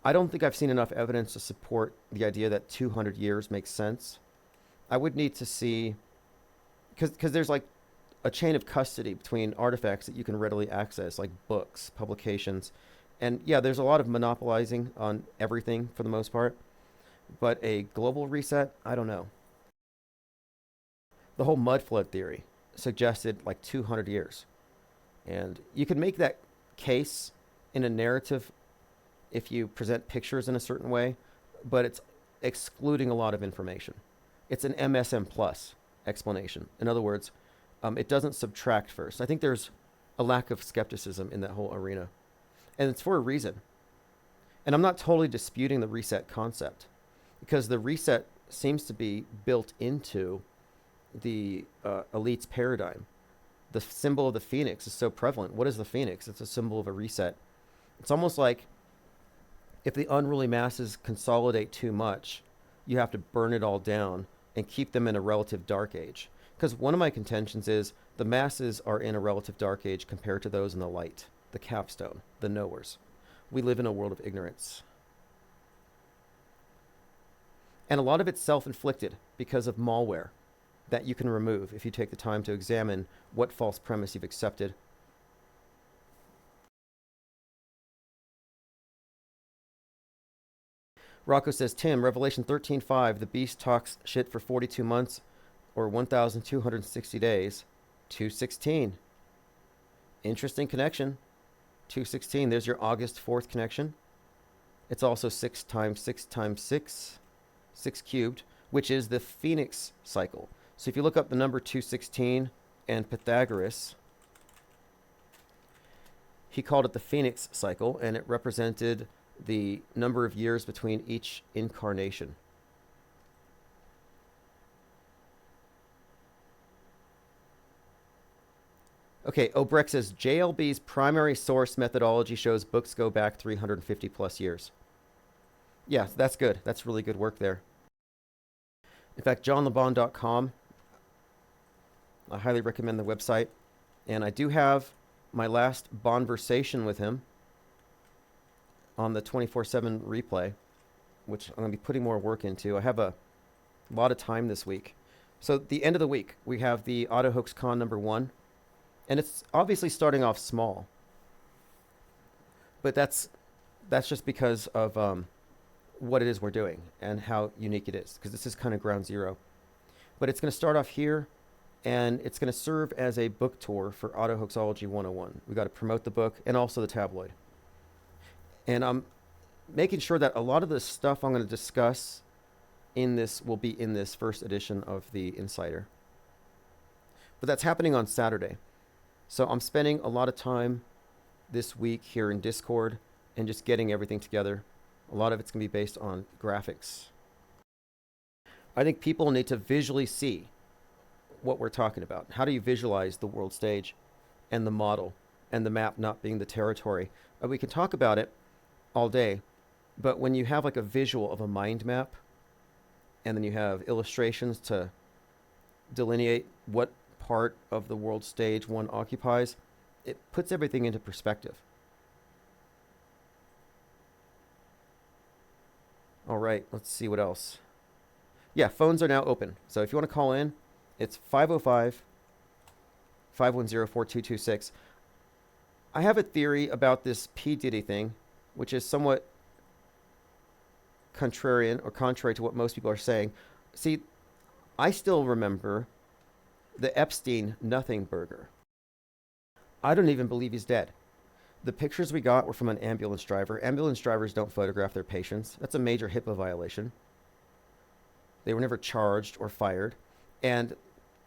I don't think I've seen enough evidence to support the idea that 200 years makes sense. I would need to see, because there's like a chain of custody between artifacts that you can readily access, like books, publications. And yeah, there's a lot of monopolizing on everything for the most part. But a global reset, I don't know. The whole mud flood theory suggested like 200 years. And you can make that case in a narrative if you present pictures in a certain way, but it's excluding a lot of information. It's an MSM plus explanation. In other words, it doesn't subtract first. I think there's a lack of skepticism in that whole arena. And it's for a reason. And I'm not totally disputing the reset concept, because the reset seems to be built into the elite's paradigm. The symbol of the phoenix is so prevalent. What is the phoenix? It's a symbol of a reset. It's almost like if the unruly masses consolidate too much, you have to burn it all down and keep them in a relative dark age. Because one of my contentions is the masses are in a relative dark age compared to those in the light, the capstone, the knowers. We live in a world of ignorance. And a lot of it's self-inflicted because of malware that you can remove if you take the time to examine what false premise you've accepted. Rocco says, Tim, Revelation 13:5, the beast talks shit for 42 months or 1,260 days. 216. Interesting connection. 216, there's your August 4th connection. It's also 6 times 6 times 6, 6 cubed, which is the Phoenix cycle. So if you look up the number 216 and Pythagoras, he called it the Phoenix cycle, and it represented the number of years between each incarnation. Okay, Obrecht says, JLB's primary source methodology shows books go back 350 plus years. Yeah, that's good. That's really good work there. In fact, johnlebon.com I highly recommend the website. And I do have my last conversation with him on the 24/7 replay, which I'm going to be putting more work into. I have a lot of time this week. So the end of the week, we have the Auto Hoax Con #1, and it's obviously starting off small, but that's just because of what it is we're doing and how unique it is, because this is kind of ground zero. But it's going to start off here, and it's going to serve as a book tour for Auto Hoaxology 101. We got to promote the book and also the tabloid. And I'm making sure that a lot of the stuff I'm going to discuss in this will be in this first edition of the Insider. But that's happening on Saturday. So I'm spending a lot of time this week here in Discord and just getting everything together. A lot of it's going to be based on graphics. I think people need to visually see what we're talking about. How do you visualize the world stage and the model and the map not being the territory? We can talk about it all day, but when you have like a visual of a mind map, and then you have illustrations to delineate what part of the world stage one occupies, it puts everything into perspective. All right, let's see what else. Yeah, phones are now open. So if you want to call in, it's 505-510-4226. I have a theory about this P. Diddy thing, which is somewhat contrary to what most people are saying. See, I still remember the Epstein nothing burger. I don't even believe he's dead. The pictures we got were from an ambulance driver. Ambulance drivers don't photograph their patients. That's a major HIPAA violation. They were never charged or fired. And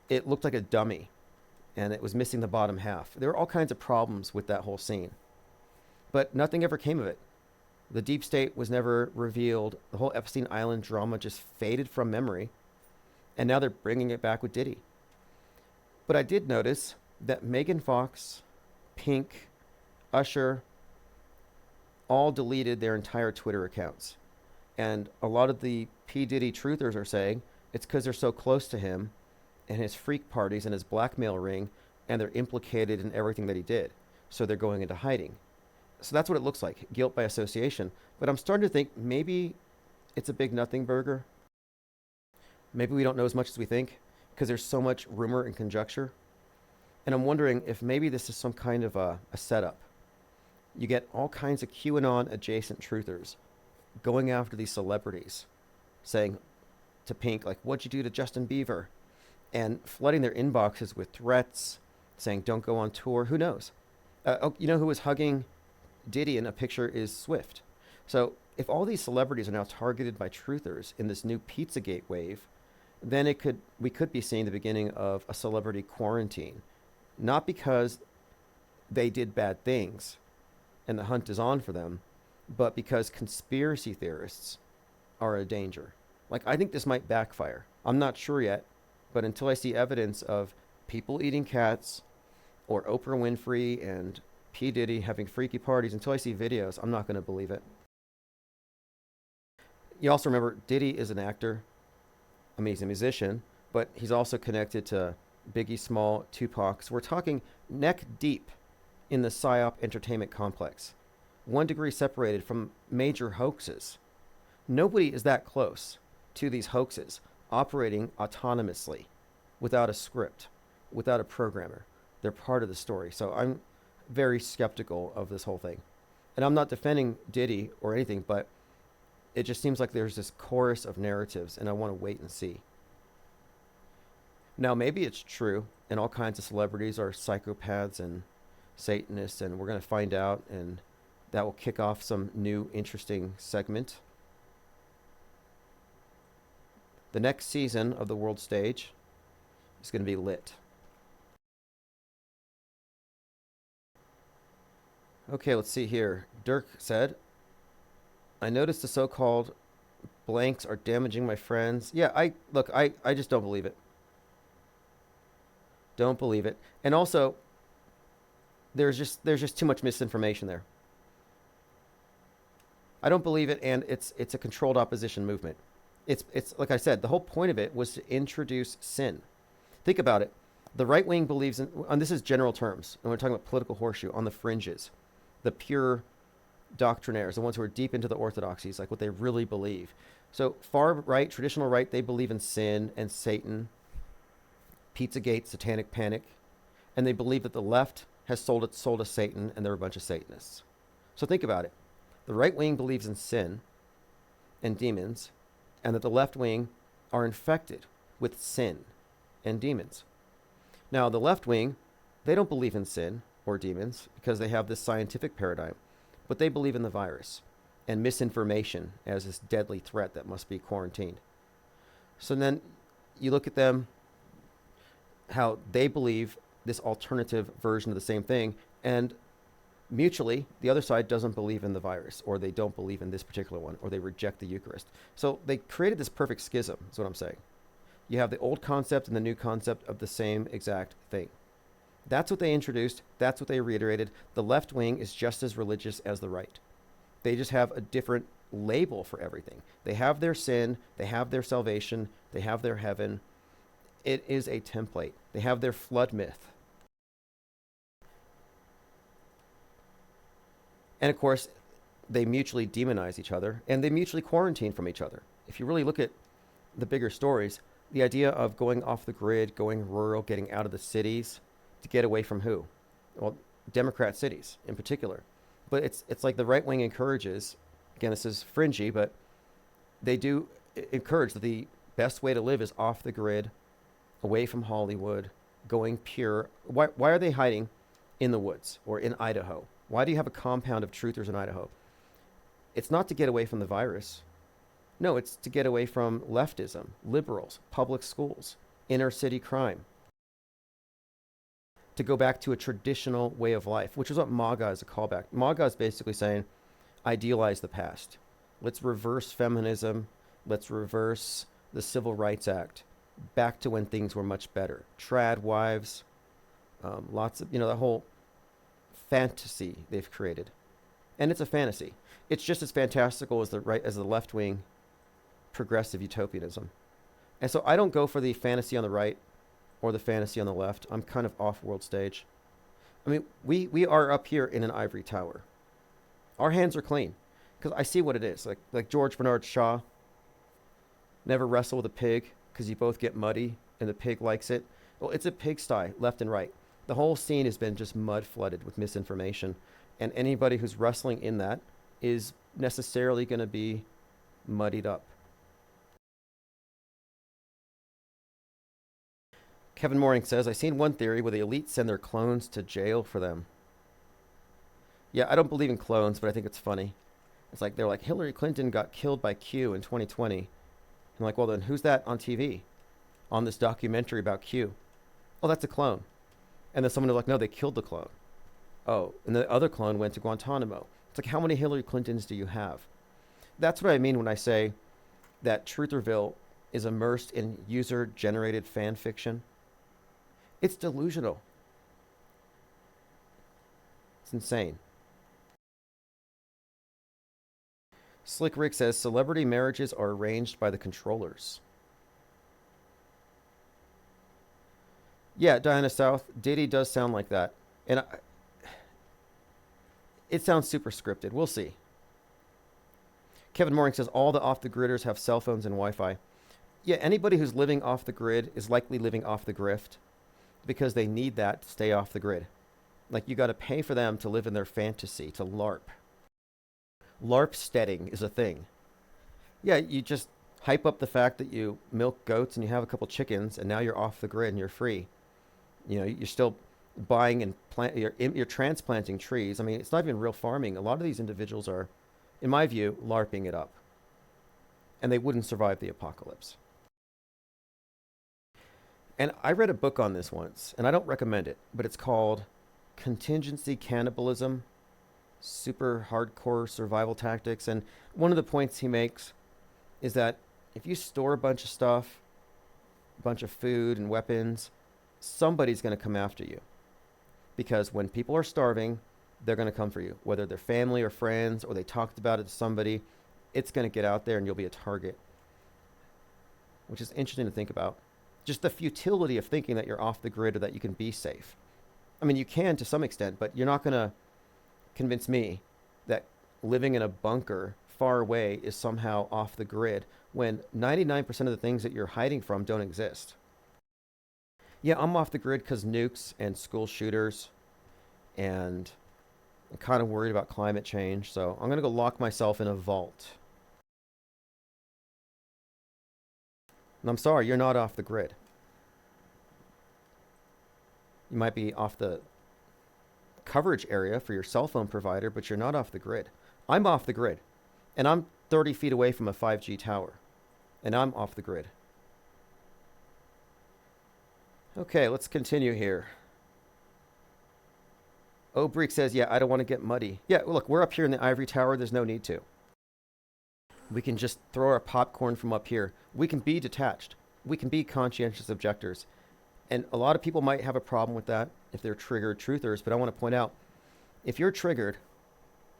it looked like a dummy. And it was missing the bottom half. There were all kinds of problems with that whole scene. But nothing ever came of it. The deep state was never revealed. The whole Epstein Island drama just faded from memory. And now they're bringing it back with Diddy. But I did notice that Megan Fox, Pink, Usher, all deleted their entire Twitter accounts. And a lot of the P. Diddy truthers are saying it's because they're so close to him and his freak parties and his blackmail ring, and they're implicated in everything that he did. So they're going into hiding. So that's what it looks like, guilt by association. But I'm starting to think maybe it's a big nothing burger. Maybe we don't know as much as we think because there's so much rumor and conjecture. And I'm wondering if maybe this is some kind of a setup. You get all kinds of QAnon adjacent truthers going after these celebrities, saying to Pink, like, what'd you do to Justin Bieber? And flooding their inboxes with threats, saying don't go on tour. Who knows? You know who was hugging Diddy in a picture is Swift. So if all these celebrities are now targeted by truthers in this new Pizzagate wave, then we could be seeing the beginning of a celebrity quarantine. Not because they did bad things and the hunt is on for them, but because conspiracy theorists are a danger. Like, I think this might backfire. I'm not sure yet, but until I see evidence of people eating cats or Oprah Winfrey and P. Diddy having freaky parties, until I see videos, I'm not going to believe it. You also remember Diddy is an actor. I mean, he's a musician, but he's also connected to Biggie Small, Tupac. So we're talking neck deep in the PSYOP entertainment complex. 1 degree separated from major hoaxes. Nobody is that close to these hoaxes operating autonomously, without a script, without a programmer. They're part of the story. So I'm very skeptical of this whole thing. And I'm not defending Diddy or anything, but it just seems like there's this chorus of narratives, and I want to wait and see. Now, maybe it's true, and all kinds of celebrities are psychopaths and Satanists, and we're going to find out, and that will kick off some new interesting segment. The next season of the world stage is going to be lit. Okay, let's see here. Dirk said, I noticed the so-called blanks are damaging my friends. Yeah, I just don't believe it. Don't believe it. And also, there's just too much misinformation there. I don't believe it, and it's a controlled opposition movement. It's like I said, the whole point of it was to introduce sin. Think about it. The right wing believes in, and this is general terms, and we're talking about political horseshoe, on the fringes, the pure doctrinaires, the ones who are deep into the orthodoxies, like what they really believe. So far right, traditional right, they believe in sin and Satan, Pizzagate, satanic panic, and they believe that the left has sold its soul to Satan, and they're a bunch of Satanists. So think about it. The right wing believes in sin and demons, and that the left wing are infected with sin and demons. Now, the left wing, they don't believe in sin or demons because they have this scientific paradigm, but they believe in the virus and misinformation as this deadly threat that must be quarantined. So then you look at them, how they believe this alternative version of the same thing, and mutually, the other side doesn't believe in the virus, or they don't believe in this particular one, or they reject the Eucharist. So they created this perfect schism, is what I'm saying. You have the old concept and the new concept of the same exact thing. That's what they introduced. That's what they reiterated. The left wing is just as religious as the right. They just have a different label for everything. They have their sin. They have their salvation. They have their heaven. It is a template. They have their flood myth. And of course, they mutually demonize each other, and they mutually quarantine from each other. If you really look at the bigger stories, the idea of going off the grid, going rural, getting out of the cities to get away from who? Well, Democrat cities in particular. But it's like the right wing encourages, again, this is fringy, but they do encourage that the best way to live is off the grid, away from Hollywood, going pure. Why are they hiding in the woods or in Idaho? Why do you have a compound of truthers in Idaho? It's not to get away from the virus. No, it's to get away from leftism, liberals, public schools, inner city crime. To go back to a traditional way of life, which is what MAGA is a callback. MAGA is basically saying, idealize the past. Let's reverse feminism. Let's reverse the Civil Rights Act back to when things were much better. Trad wives, lots of, the whole fantasy they've created. And it's a fantasy. It's just as fantastical as the left wing progressive utopianism. And so I don't go for the fantasy on the right or the fantasy on the left. I'm kind of off world stage. I mean, we are up here in an ivory tower. Our hands are clean because I see what it is. Like George Bernard Shaw, never wrestle with a pig because you both get muddy and the pig likes it. Well, it's a pigsty left and right. The whole scene has been just mud flooded with misinformation. And anybody who's wrestling in that is necessarily going to be muddied up. Kevin Mooring says, I seen one theory where the elite send their clones to jail for them. Yeah, I don't believe in clones, but I think it's funny. It's like, they're like, Hillary Clinton got killed by Q in 2020. I'm like, well, then who's that on TV? On this documentary about Q? Oh, that's a clone. And then someone was like, no, they killed the clone. Oh, and the other clone went to Guantanamo. It's like, how many Hillary Clintons do you have? That's what I mean when I say that Trutherville is immersed in user-generated fan fiction. It's delusional. It's insane. Slick Rick says, celebrity marriages are arranged by the controllers. Yeah, Diana South, Diddy does sound like that. And it sounds super scripted. We'll see. Kevin Mooring says, all the off-the-gridders have cell phones and Wi-Fi. Yeah, anybody who's living off the grid is likely living off the grift because they need that to stay off the grid. Like, you got to pay for them to live in their fantasy, to LARP. LARP steading is a thing. Yeah, you just hype up the fact that you milk goats and you have a couple chickens and now you're off the grid and you're free. You're still buying and you're transplanting trees. I mean, it's not even real farming. A lot of these individuals are, in my view, LARPing it up. And they wouldn't survive the apocalypse. And I read a book on this once, and I don't recommend it, but it's called Contingency Cannibalism, Super Hardcore Survival Tactics. And one of the points he makes is that if you store a bunch of stuff, a bunch of food and weapons, somebody's going to come after you. Because when people are starving, they're going to come for you. Whether they're family or friends, or they talked about it to somebody, it's going to get out there and you'll be a target. Which is interesting to think about. just the futility of thinking that you're off the grid or that you can be safe. I mean, you can to some extent, but you're not going to convince me that living in a bunker far away is somehow off the grid when 99% of the things that you're hiding from don't exist. Yeah, I'm off the grid because nukes and school shooters, and I'm kind of worried about climate change, so I'm going to go lock myself in a vault. And I'm sorry, you're not off the grid. You might be off the coverage area for your cell phone provider, but you're not off the grid. I'm off the grid, and I'm 30 feet away from a 5G tower, and I'm off the grid. Okay, let's continue here. Obreek says, yeah, I don't want to get muddy. Yeah, look, we're up here in the ivory tower. There's no need to. We can just throw our popcorn from up here. We can be detached. We can be conscientious objectors. And a lot of people might have a problem with that if they're triggered truthers, but I want to point out, if you're triggered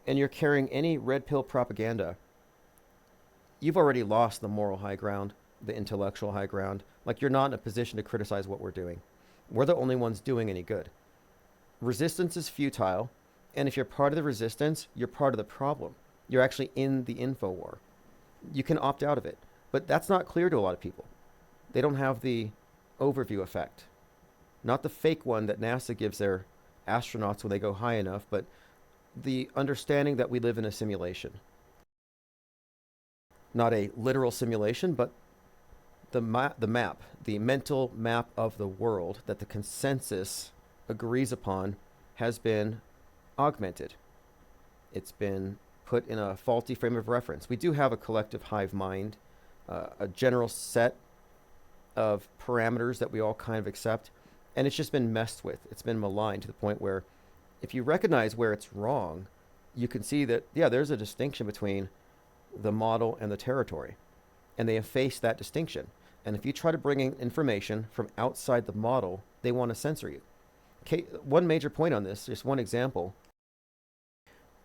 and you're carrying any red pill propaganda, you've already lost the moral high ground, the intellectual high ground. Like, you're not in a position to criticize what we're doing. We're the only ones doing any good. Resistance is futile, and if you're part of the resistance, you're part of the problem. You're actually in the info war. You can opt out of it, but that's not clear to a lot of people. They don't have the overview effect. Not the fake one that NASA gives their astronauts when they go high enough, but the understanding that we live in a simulation. Not a literal simulation, but the map, the mental map of the world that the consensus agrees upon has been augmented. It's been put in a faulty frame of reference. We do have a collective hive mind, a general set of parameters that we all kind of accept, and it's just been messed with. It's been maligned to the point where if you recognize where it's wrong, you can see that, yeah, there's a distinction between the model and the territory, and they efface that distinction. And if you try to bring in information from outside the model, they want to censor you. Okay, one major point on this, just one example.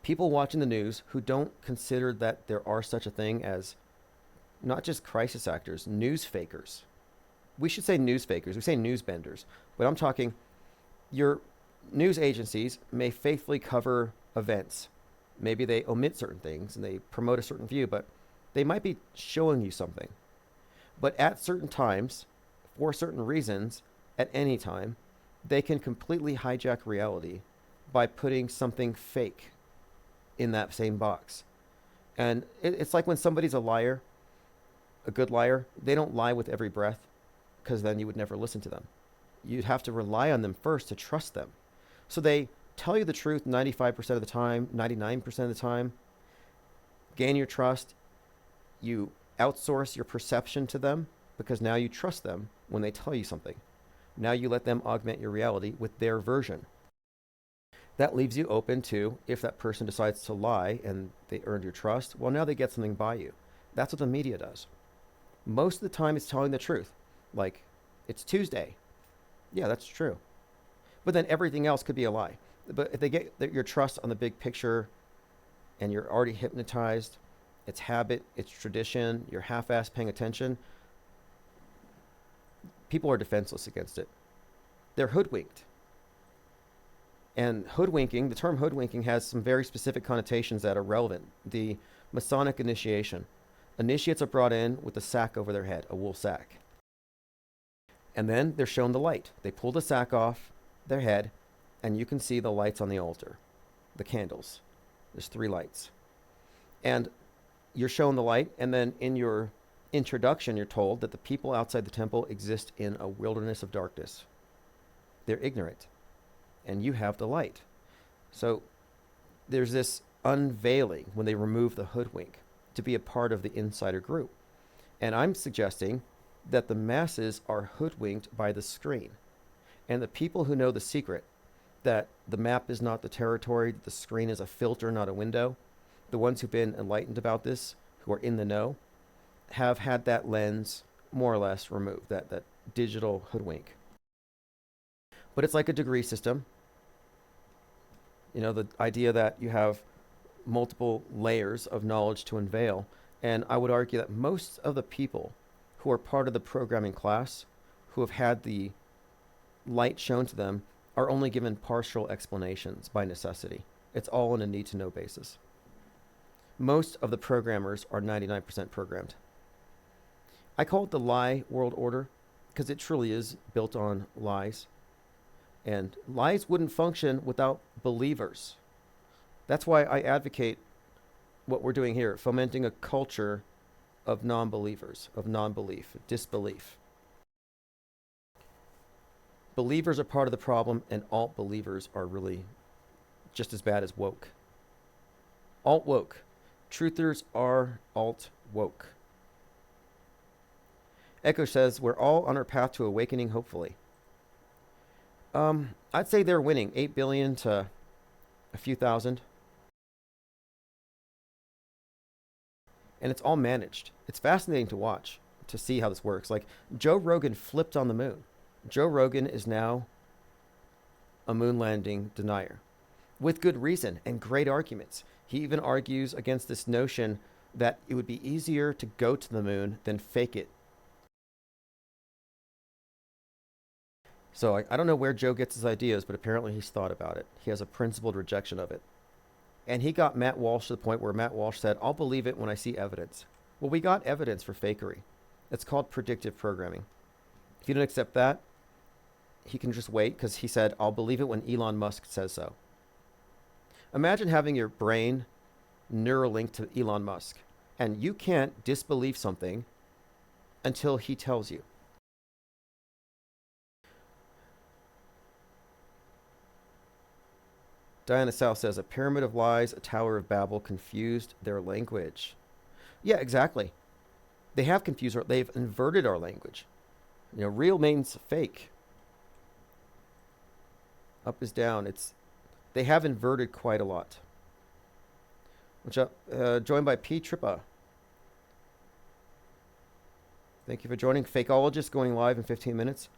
People watching the news who don't consider that there are such a thing as not just crisis actors, news fakers. We should say news fakers. We say news benders. But I'm talking, your news agencies may faithfully cover events. Maybe they omit certain things and they promote a certain view, but they might be showing you something. But at certain times, for certain reasons, at any time, they can completely hijack reality by putting something fake in that same box. And it's like when somebody's a liar, a good liar, they don't lie with every breath, because then you would never listen to them. You'd have to rely on them first to trust them. So they tell you the truth 95% of the time, 99% of the time, gain your trust. You outsource your perception to them because now you trust them when they tell you something. Now you let them augment your reality with their version. That leaves you open to, if that person decides to lie and they earned your trust, well, now they get something by you. That's what the media does. Most of the time it's telling the truth. Like, it's Tuesday. Yeah, that's true. But then everything else could be a lie. But if they get your trust on the big picture and you're already hypnotized, it's habit, it's tradition, you're half-assed paying attention, people are defenseless against it. They're hoodwinked. And hoodwinking, the term hoodwinking has some very specific connotations that are relevant. The Masonic initiation. Initiates are brought in with a sack over their head, a wool sack. And then they're shown the light. They pull the sack off their head, and you can see the lights on the altar, the candles. There's 3 lights. And you're shown the light, and then in your introduction, you're told that the people outside the temple exist in a wilderness of darkness. They're ignorant, and you have the light. So there's this unveiling when they remove the hoodwink to be a part of the insider group. And I'm suggesting that the masses are hoodwinked by the screen. And the people who know the secret, that the map is not the territory, that the screen is a filter, not a window, the ones who've been enlightened about this, who are in the know, have had that lens more or less removed, that digital hoodwink. But it's like a degree system. You know, the idea that you have multiple layers of knowledge to unveil. And I would argue that most of the people who are part of the programming class, who have had the light shown to them are only given partial explanations by necessity. It's all on a need-to-know basis. Most of the programmers are 99% programmed. I call it the lie world order because it truly is built on lies. And lies wouldn't function without believers. That's why I advocate what we're doing here, fomenting a culture of non-believers, of non-belief, disbelief. Believers are part of the problem, and alt believers are really just as bad as woke. Alt woke. Truthers are alt woke. Echo says, we're all on our path to awakening, hopefully. I'd say they're winning 8 billion to a few thousand. And it's all managed. It's fascinating to watch, to see how this works. Like, Joe Rogan flipped on the moon. Joe Rogan is now a moon landing denier with good reason and great arguments. He even argues against this notion that it would be easier to go to the moon than fake it. So I don't know where Joe gets his ideas, but apparently he's thought about it. He has a principled rejection of it. And he got Matt Walsh to the point where Matt Walsh said, I'll believe it when I see evidence. Well, we got evidence for fakery. It's called predictive programming. If you don't accept that, he can just wait because he said, I'll believe it when Elon Musk says so. Imagine having your brain Neuralink to Elon Musk, and you can't disbelieve something until he tells you. Diana South says, a pyramid of lies, a Tower of Babel confused their language. Yeah, exactly. They have confused, they've inverted our language. You know, real means fake. Up is down. They have inverted quite a lot. What's up? Joined by P. Trippa. Thank you for joining. Fakeologist going live in 15 minutes.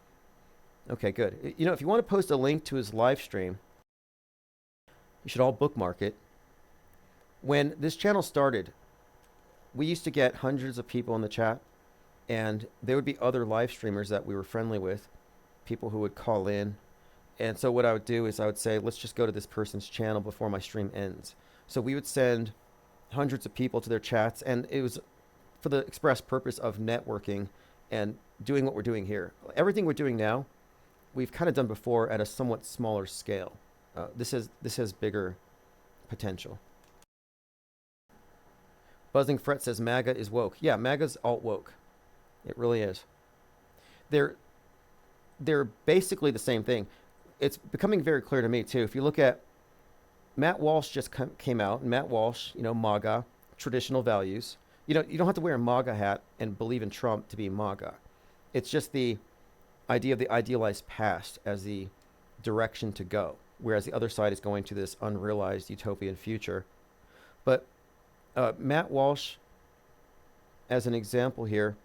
Okay, good. You know, if you want to post a link to his live stream, you should all bookmark it. When this channel started, we used to get hundreds of people in the chat, and there would be other live streamers that we were friendly with, people who would call in. And so what I would do is I would say, let's just go to this person's channel before my stream ends. So we would send hundreds of people to their chats, and it was for the express purpose of networking and doing what we're doing here. Everything we're doing now, we've kind of done before at a somewhat smaller scale. This has bigger potential. Buzzing Fret says MAGA is woke. Yeah, MAGA's alt woke. It really is. They're basically the same thing. It's becoming very clear to me too. If you look at Matt Walsh just came out, and Matt Walsh, you know, MAGA, traditional values. You know, you don't have to wear a MAGA hat and believe in Trump to be MAGA. It's just the idea of the idealized past as the direction to go, whereas the other side is going to this unrealized utopian future. But Matt Walsh, as an example here,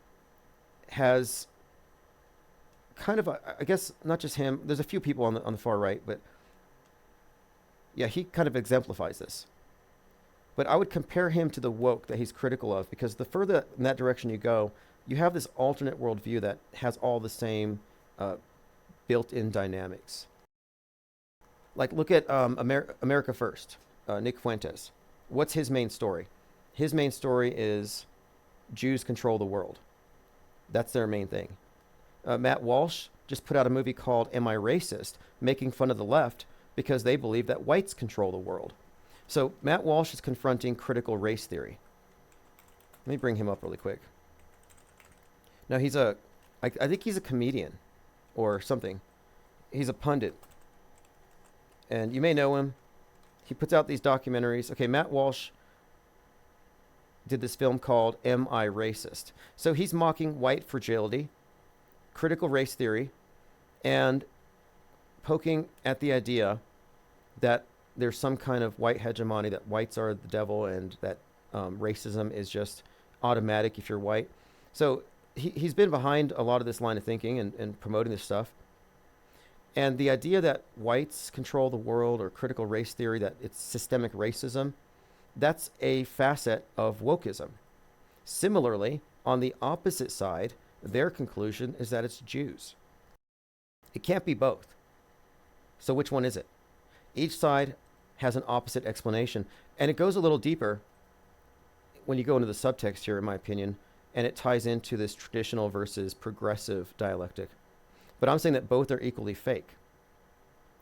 has kind of, I guess, not just him. There's a few people on the far right, but yeah, he kind of exemplifies this. But I would compare him to the woke that he's critical of, because the further in that direction you go, you have this alternate worldview that has all the same built-in dynamics. Like, look at America First, Nick Fuentes. What's his main story? His main story is Jews control the world. That's their main thing. Matt Walsh just put out a movie called Am I Racist?, making fun of the left because they believe that whites control the world. So Matt Walsh is confronting critical race theory. Let me bring him up really quick. Now I think he's a comedian or something. He's a pundit. And you may know him. He puts out these documentaries. Okay, Matt Walsh did this film called Am I Racist? So he's mocking white fragility, critical race theory, and poking at the idea that there's some kind of white hegemony, that whites are the devil, and that racism is just automatic if you're white. So he's been behind a lot of this line of thinking and promoting this stuff. And the idea that whites control the world, or critical race theory, that it's systemic racism, that's a facet of wokeism. Similarly, on the opposite side, their conclusion is that it's Jews. It can't be both. So which one is it? Each side has an opposite explanation, and it goes a little deeper when you go into the subtext here, in my opinion, and it ties into this traditional versus progressive dialectic. But I'm saying that both are equally fake.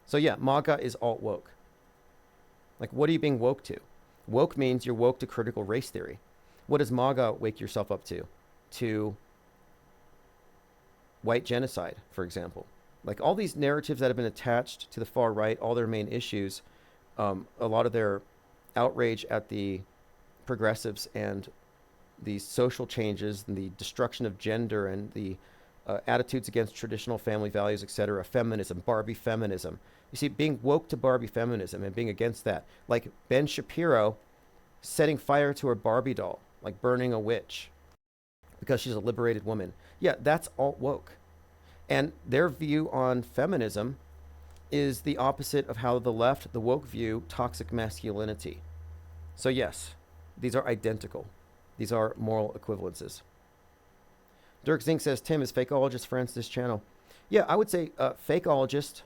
So yeah, MAGA is alt woke. Like, what are you being woke to? Woke means you're woke to critical race theory. What does MAGA wake yourself up to? To white genocide, for example. Like, all these narratives that have been attached to the far right, all their main issues, a lot of their outrage at the progressives and the social changes and the destruction of gender and the attitudes against traditional family values, etc., feminism, Barbie feminism. You see, being woke to Barbie feminism and being against that, like Ben Shapiro setting fire to her Barbie doll, like burning a witch because she's a liberated woman. Yeah, that's alt woke. And their view on feminism is the opposite of how the left, the woke, view toxic masculinity. So yes, these are identical. These are moral equivalences. Dirk Zink says, Tim, is fakeologist friends this channel? Yeah, I would say fakeologist,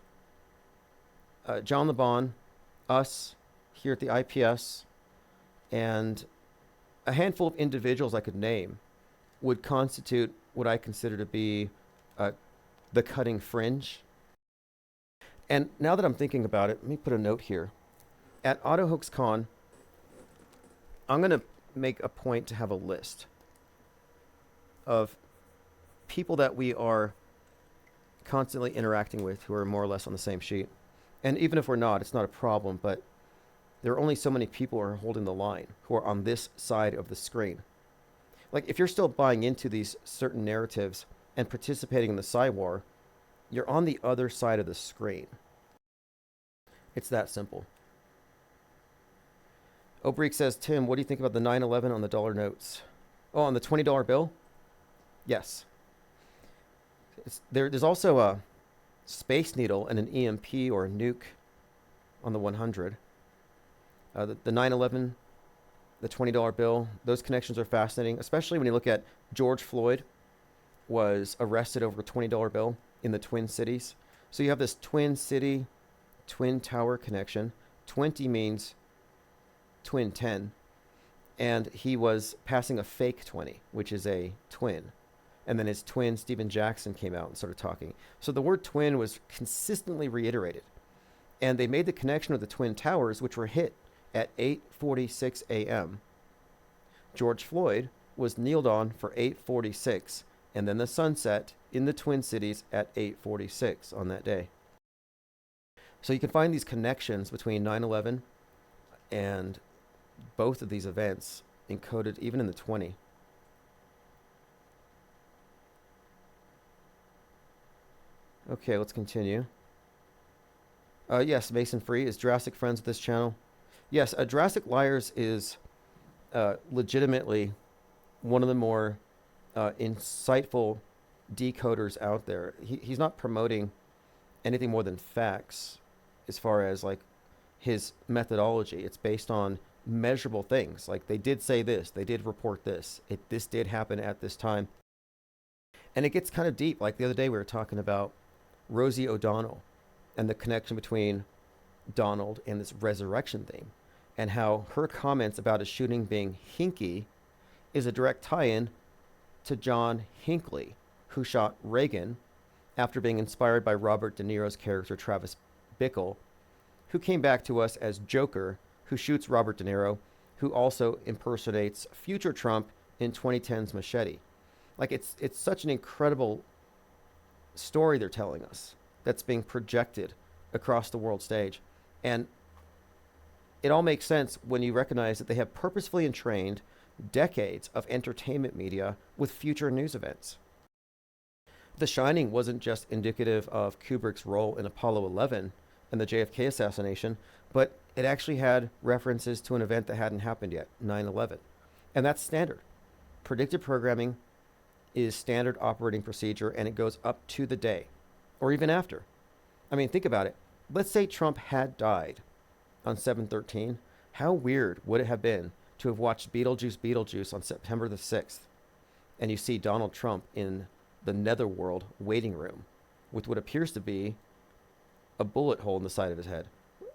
John LeBon, us here at the IPS, and a handful of individuals I could name would constitute what I consider to be the cutting fringe. And now that I'm thinking about it, let me put a note here. At AutoHoaxCon, I'm going to make a point to have a list of people that we are constantly interacting with who are more or less on the same sheet. And even if we're not, it's not a problem, but there are only so many people who are holding the line, who are on this side of the screen. Like, if you're still buying into these certain narratives and participating in the Psywar, you're on the other side of the screen. It's that simple. Obrick says, Tim, what do you think about the 9/11 on the dollar notes? Oh, on the $20 bill? Yes. There's also a Space Needle and an EMP or a nuke on the 100. The 9/11, the $20 bill, those connections are fascinating, especially when you look at George Floyd was arrested over a $20 bill in the Twin Cities. So you have this Twin City, Twin Tower connection. 20 means twin 10. And he was passing a fake 20, which is a twin. And then his twin, Stephen Jackson, came out and started talking. So the word twin was consistently reiterated. And they made the connection with the Twin Towers, which were hit at 8:46 a.m. George Floyd was kneeled on for 8:46, and then the sun set in the Twin Cities at 8:46 on that day. So you can find these connections between 9/11 and both of these events encoded even in the 20. Okay, let's continue. Yes, Mason Free. Is Jurassic friends with this channel? Yes, Jurassic Liars is legitimately one of the more insightful decoders out there. He's not promoting anything more than facts as far as like his methodology. It's based on measurable things. Like, they did say this, they did report this, this did happen at this time. And it gets kind of deep. Like the other day we were talking about Rosie O'Donnell and the connection between Donald and this resurrection theme, and how her comments about a shooting being hinky is a direct tie-in to John Hinckley, who shot Reagan after being inspired by Robert De Niro's character Travis Bickle, who came back to us as Joker, who shoots Robert De Niro, who also impersonates future Trump in 2010's Machete. Like, it's such an incredible story they're telling us that's being projected across the world stage. And it all makes sense when you recognize that they have purposefully entrained decades of entertainment media with future news events. The Shining wasn't just indicative of Kubrick's role in Apollo 11 and the JFK assassination, but it actually had references to an event that hadn't happened yet, 9/11. And that's standard. Predictive programming is standard operating procedure, and it goes up to the day, or even after. I mean, think about it. Let's say Trump had died on 7/13. How weird would it have been to have watched Beetlejuice on September the 6th, and you see Donald Trump in the netherworld waiting room with what appears to be a bullet hole in the side of his head.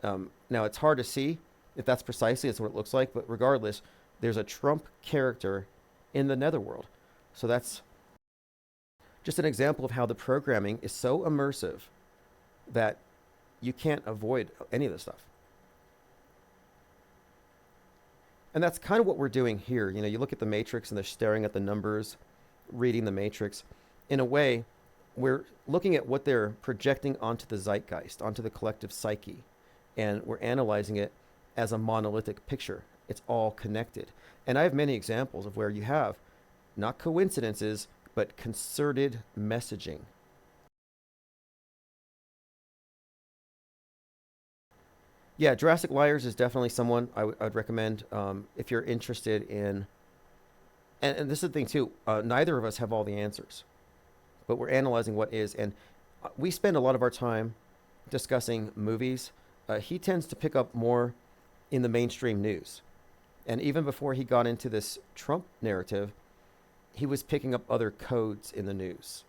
Now, it's hard to see if that's precisely what it looks like, but regardless, there's a Trump character in the netherworld. So that's just an example of how the programming is so immersive that you can't avoid any of this stuff. And that's kind of what we're doing here. You know, you look at the matrix and they're staring at the numbers, reading the matrix. In a way, we're looking at what they're projecting onto the zeitgeist, onto the collective psyche, and we're analyzing it as a monolithic picture. It's all connected. And I have many examples of where you have not coincidences, but concerted messaging. Yeah, Jurassic Liars is definitely someone I'd recommend if you're interested in. And this is the thing too. Neither of us have all the answers, but we're analyzing what is. And we spend a lot of our time discussing movies. He tends to pick up more in the mainstream news. And even before he got into this Trump narrative, he was picking up other codes in the news,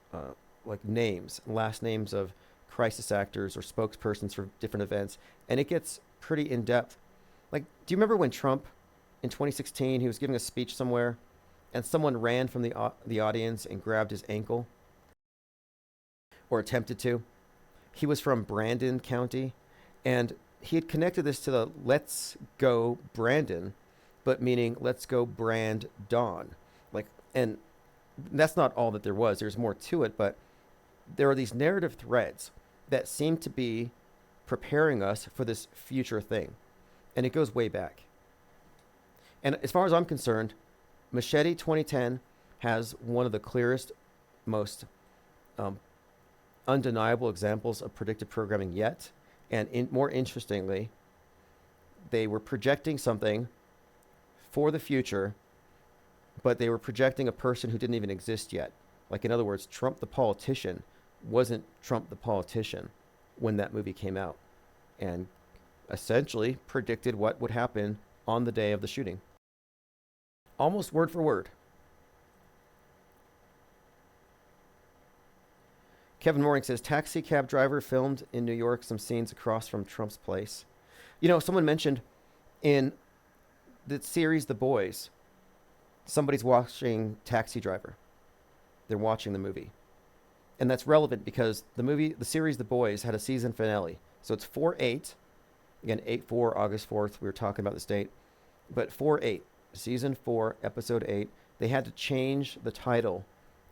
like names, last names of crisis actors or spokespersons for different events. And it gets pretty in depth. Like, do you remember when Trump in 2016, he was giving a speech somewhere and someone ran from the audience and grabbed his ankle, or attempted to? He was from Brandon County, and he had connected this to the "Let's Go Brandon," but meaning "Let's go brand Dawn." Like, and that's not all that there was. There's more to it, but there are these narrative threads that seem to be preparing us for this future thing, and it goes way back. And as far as I'm concerned, Machete 2010 has one of the clearest, most undeniable examples of predictive programming yet. And more interestingly, they were projecting something for the future, but they were projecting a person who didn't even exist yet. Like, in other words, Trump the politician wasn't Trump the politician when that movie came out, and essentially predicted what would happen on the day of the shooting. Almost word for word. Kevin Mooring says, taxi cab driver filmed in New York some scenes across from Trump's place. You know, someone mentioned in the series The Boys, somebody's watching Taxi Driver. They're watching the movie. And that's relevant because the series The Boys had a season finale. So it's 4/8. Again, 8/4, August 4th. We were talking about this date. But 4/8, season 4, episode 8. They had to change the title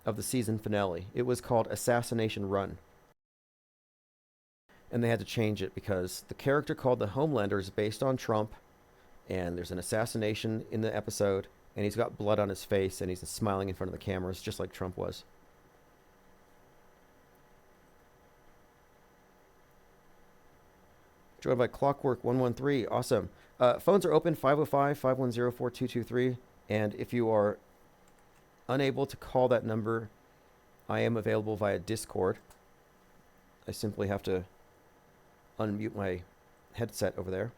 of the season finale. It was called Assassination Run. And they had to change it because the character called the Homelander is based on Trump, and there's an assassination in the episode, and he's got blood on his face, and he's smiling in front of the cameras just like Trump was. Joined by Clockwork 113. Awesome. Phones are open, 505-510-4223. And if you are unable to call that number, I am available via Discord. I simply have to unmute my headset over there.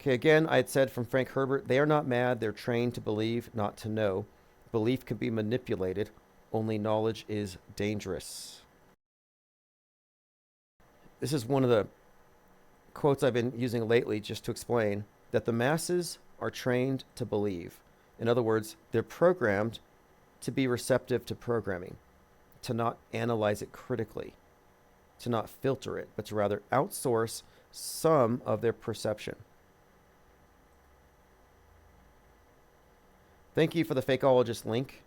Okay, again, I had said from Frank Herbert, they are not mad. They're trained to believe, not to know. Belief can be manipulated. Only knowledge is dangerous. This is one of the quotes I've been using lately just to explain that the masses are trained to believe. In other words, they're programmed to be receptive to programming, to not analyze it critically, to not filter it, but to rather outsource some of their perception. Thank you for the Fakeologist link.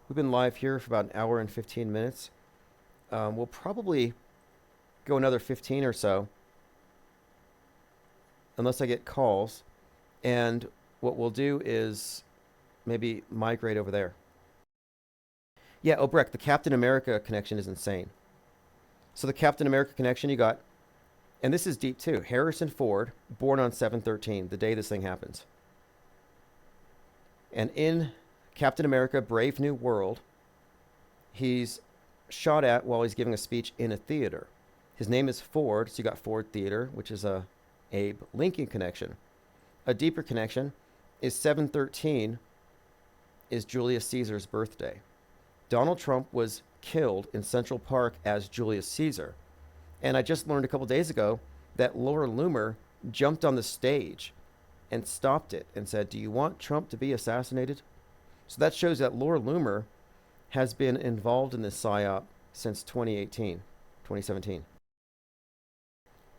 We've been live here for about an hour and 15 minutes. We'll probably go another 15 or so, unless I get calls. And what we'll do is maybe migrate over there. Yeah, Obrecht, the Captain America connection is insane. So the Captain America connection you got, and this is deep too. Harrison Ford, born on 7/13, the day this thing happens. And in Captain America, Brave New World, he's shot at while he's giving a speech in a theater. His name is Ford, so you got Ford Theater, which is a Abe Lincoln connection. A deeper connection is 7/13 is Julius Caesar's birthday. Donald Trump was killed in Central Park as Julius Caesar. And I just learned a couple days ago that Laura Loomer jumped on the stage and stopped it and said, "Do you want Trump to be assassinated?" So that shows that Laura Loomer has been involved in this psyop since 2017.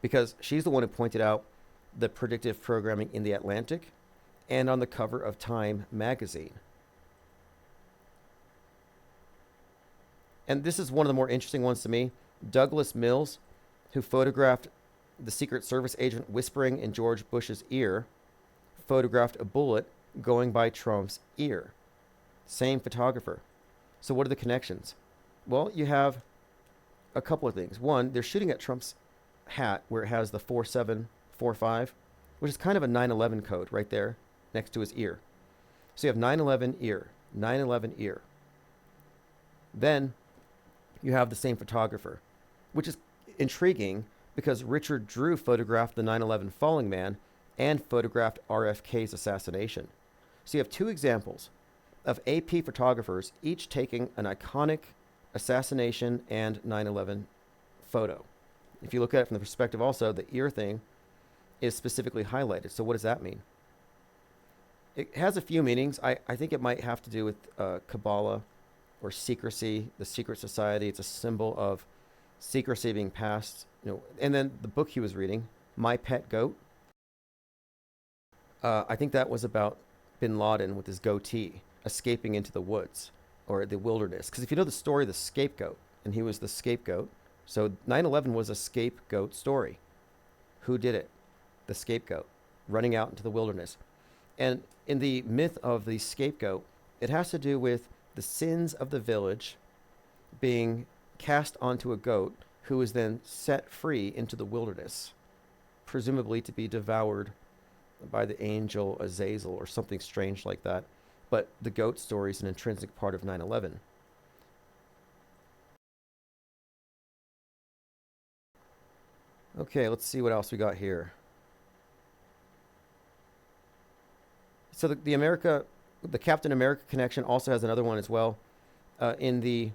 Because she's the one who pointed out the predictive programming in the Atlantic and on the cover of Time magazine. And this is one of the more interesting ones to me. Douglas Mills, who photographed the Secret Service agent whispering in George Bush's ear, photographed a bullet going by Trump's ear. Same photographer. So what are the connections? Well, you have a couple of things. One, they're shooting at Trump's hat where it has the 4745, which is kind of a 9/11 code right there next to his ear. So you have 9/11 ear, 9/11 ear. Then you have the same photographer, which is intriguing because Richard Drew photographed the 9/11 falling man and photographed RFK's assassination. So you have two examples of AP photographers each taking an iconic assassination and 9/11 photo. If you look at it from the perspective also, the ear thing is specifically highlighted. So what does that mean? It has a few meanings. I think it might have to do with Kabbalah or secrecy, the secret society. It's a symbol of secrecy being passed. And then the book he was reading, My Pet Goat, I think that was about bin Laden with his goatee escaping into the woods or the wilderness. Because if you know the story of the scapegoat, and he was the scapegoat, so 9/11 was a scapegoat story. Who did it? The scapegoat, running out into the wilderness. And in the myth of the scapegoat, it has to do with the sins of the village being cast onto a goat who is then set free into the wilderness, presumably to be devoured by the angel Azazel or something strange like that. But the goat story is an intrinsic part of 9/11. Okay, let's see what else we got here. So the Captain America connection also has another one as well. In the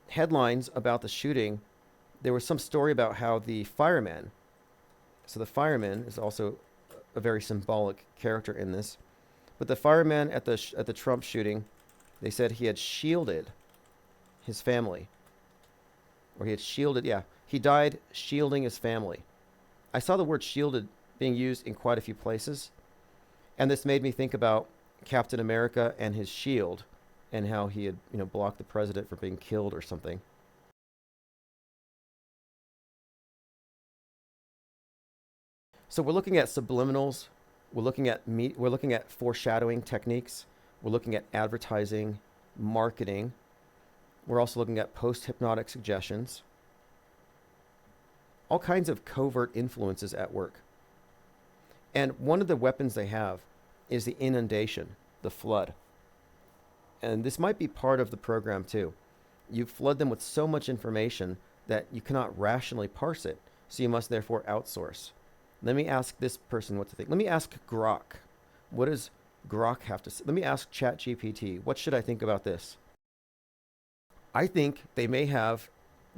headlines about the shooting, there was some story about how the fireman, so the fireman is also a very symbolic character in this, but the fireman at the Trump shooting, they said he had shielded his family, or he died shielding his family. I saw the word shielded being used in quite a few places, and this made me think about Captain America and his shield and how he had, blocked the president from being killed or something. So we're looking at subliminals, we're looking at foreshadowing techniques, we're looking at advertising, marketing. We're also looking at post-hypnotic suggestions. All kinds of covert influences at work. And one of the weapons they have is the inundation, the flood. And this might be part of the program too. You flood them with so much information that you cannot rationally parse it, so you must therefore outsource. Let me ask this person what to think. Let me ask Grok. What does Grok have to say? Let me ask ChatGPT. What should I think about this? I think they may have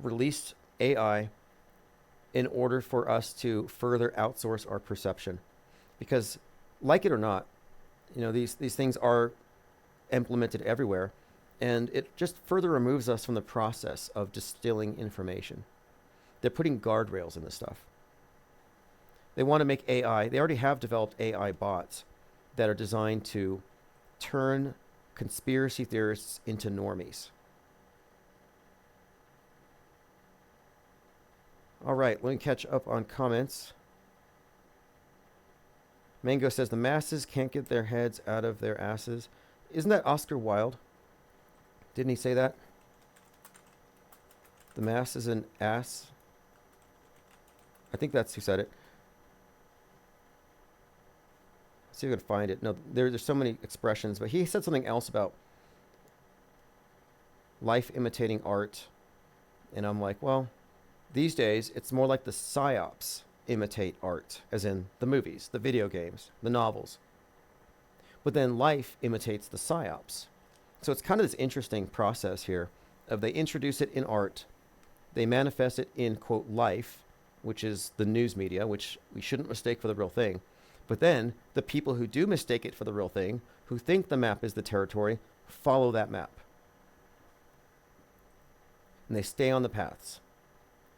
released AI in order for us to further outsource our perception. Because, like it or not, these things are implemented everywhere, and it just further removes us from the process of distilling information. They're putting guardrails in this stuff. They want to make AI, they already have developed AI bots that are designed to turn conspiracy theorists into normies. All right, let me catch up on comments. Mango says the masses can't get their heads out of their asses. Isn't that Oscar Wilde? Didn't he say that? The mass is an ass. I think that's who said it. Let's see if I can find it. No, there's so many expressions, but he said something else about life imitating art. And I'm like, well, these days it's more like the psyops imitate art, as in the movies, the video games, the novels. But then life imitates the psyops. So it's kind of this interesting process here of they introduce it in art, they manifest it in, quote, life, which is the news media, which we shouldn't mistake for the real thing. But then the people who do mistake it for the real thing, who think the map is the territory, follow that map. And they stay on the paths.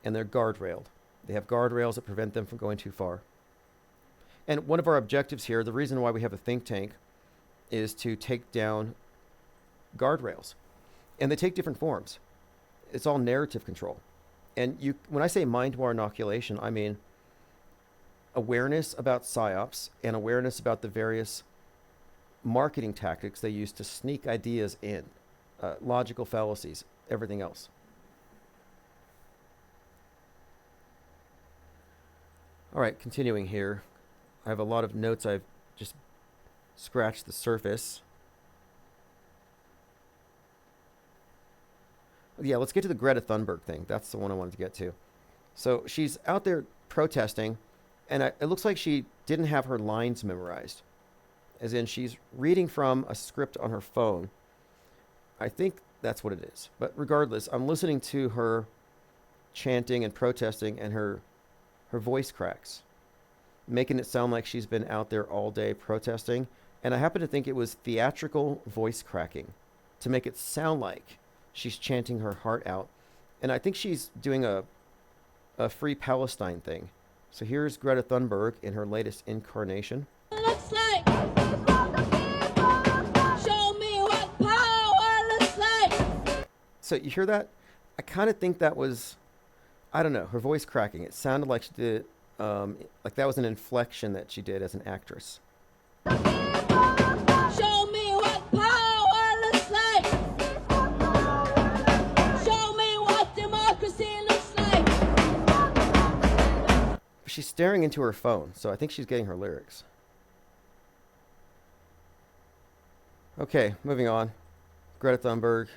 And they're guardrailed. They have guardrails that prevent them from going too far. And one of our objectives here, the reason why we have a think tank, is to take down guardrails. And they take different forms. It's all narrative control. And when I say mind war inoculation, I mean awareness about psyops and awareness about the various marketing tactics they use to sneak ideas in, logical fallacies, everything else. All right, continuing here. I have a lot of notes. I've just scratched the surface. Yeah, let's get to the Greta Thunberg thing. That's the one I wanted to get to. So she's out there protesting, and it looks like she didn't have her lines memorized. As in, she's reading from a script on her phone. I think that's what it is. But regardless, I'm listening to her chanting and protesting, and her voice cracks, making it sound like she's been out there all day protesting. And I happen to think it was theatrical voice cracking to make it sound like she's chanting her heart out. And I think she's doing a Free Palestine thing. So here's Greta Thunberg in her latest incarnation. Looks like. Show me what power looks like. So you hear that? I kind of think that was, I don't know, her voice cracking. It sounded like she did, like that was an inflection that she did as an actress. Show me what power looks like. Show me what democracy looks like. She's staring into her phone, so I think she's getting her lyrics. Okay, moving on. Greta Thunberg.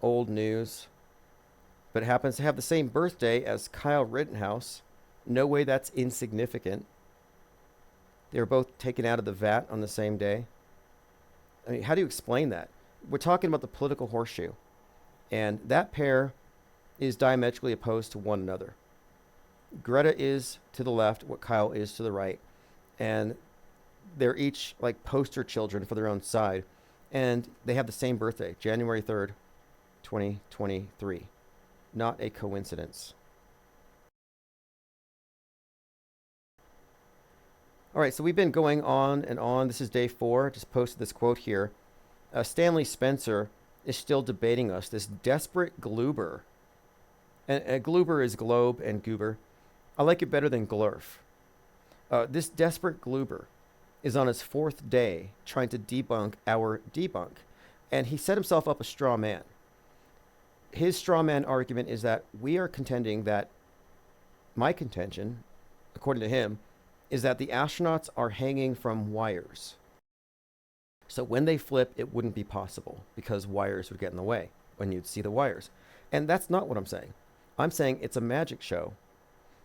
Old news. But happens to have the same birthday as Kyle Rittenhouse. No way that's insignificant. They were both taken out of the vat on the same day. I mean, how do you explain that? We're talking about the political horseshoe. And that pair is diametrically opposed to one another. Greta is to the left, what Kyle is to the right. And they're each like poster children for their own side. And they have the same birthday, January 3rd, 2023. Not a coincidence. All right, so we've been going on and on. This is day 4. Just posted this quote here. Stanley Spencer is still debating us, this desperate gloober. And gloober is globe and goober. I like it better than glurf. This desperate gloober is on his 4th day trying to debunk our debunk. And he set himself up a straw man. His straw man argument is that we are contending that, my contention, according to him, is that the astronauts are hanging from wires. So when they flip, it wouldn't be possible because wires would get in the way when you'd see the wires. And that's not what I'm saying. I'm saying it's a magic show.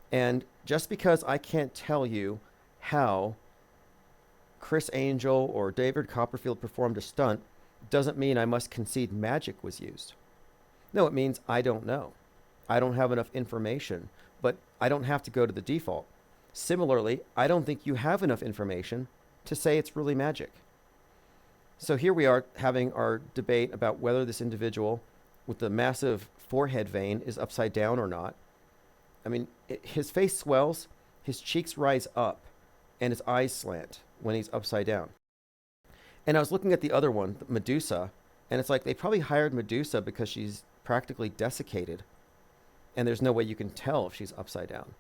And just because I can't tell you how Chris Angel or David Copperfield performed a stunt doesn't mean I must concede magic was used. No, it means I don't know. I don't have enough information, but I don't have to go to the default. Similarly, I don't think you have enough information to say it's really magic. So here we are having our debate about whether this individual with the massive forehead vein is upside down or not. I mean, his face swells, his cheeks rise up, and his eyes slant when he's upside down. And I was looking at the other one, Medusa, and it's like they probably hired Medusa because she's practically desiccated, and there's no way you can tell if she's upside down.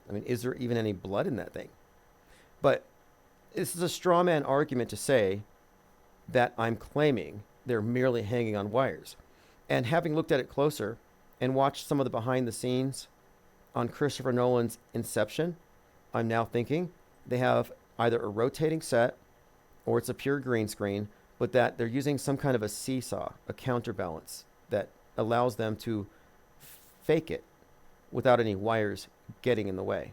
I mean, is there even any blood in that thing? But this is a straw man argument to say that I'm claiming they're merely hanging on wires. And having looked at it closer and watched some of the behind the scenes on Christopher Nolan's Inception, I'm now thinking they have either a rotating set or it's a pure green screen, but that they're using some kind of a seesaw, a counterbalance that allows them to fake it without any wires getting in the way.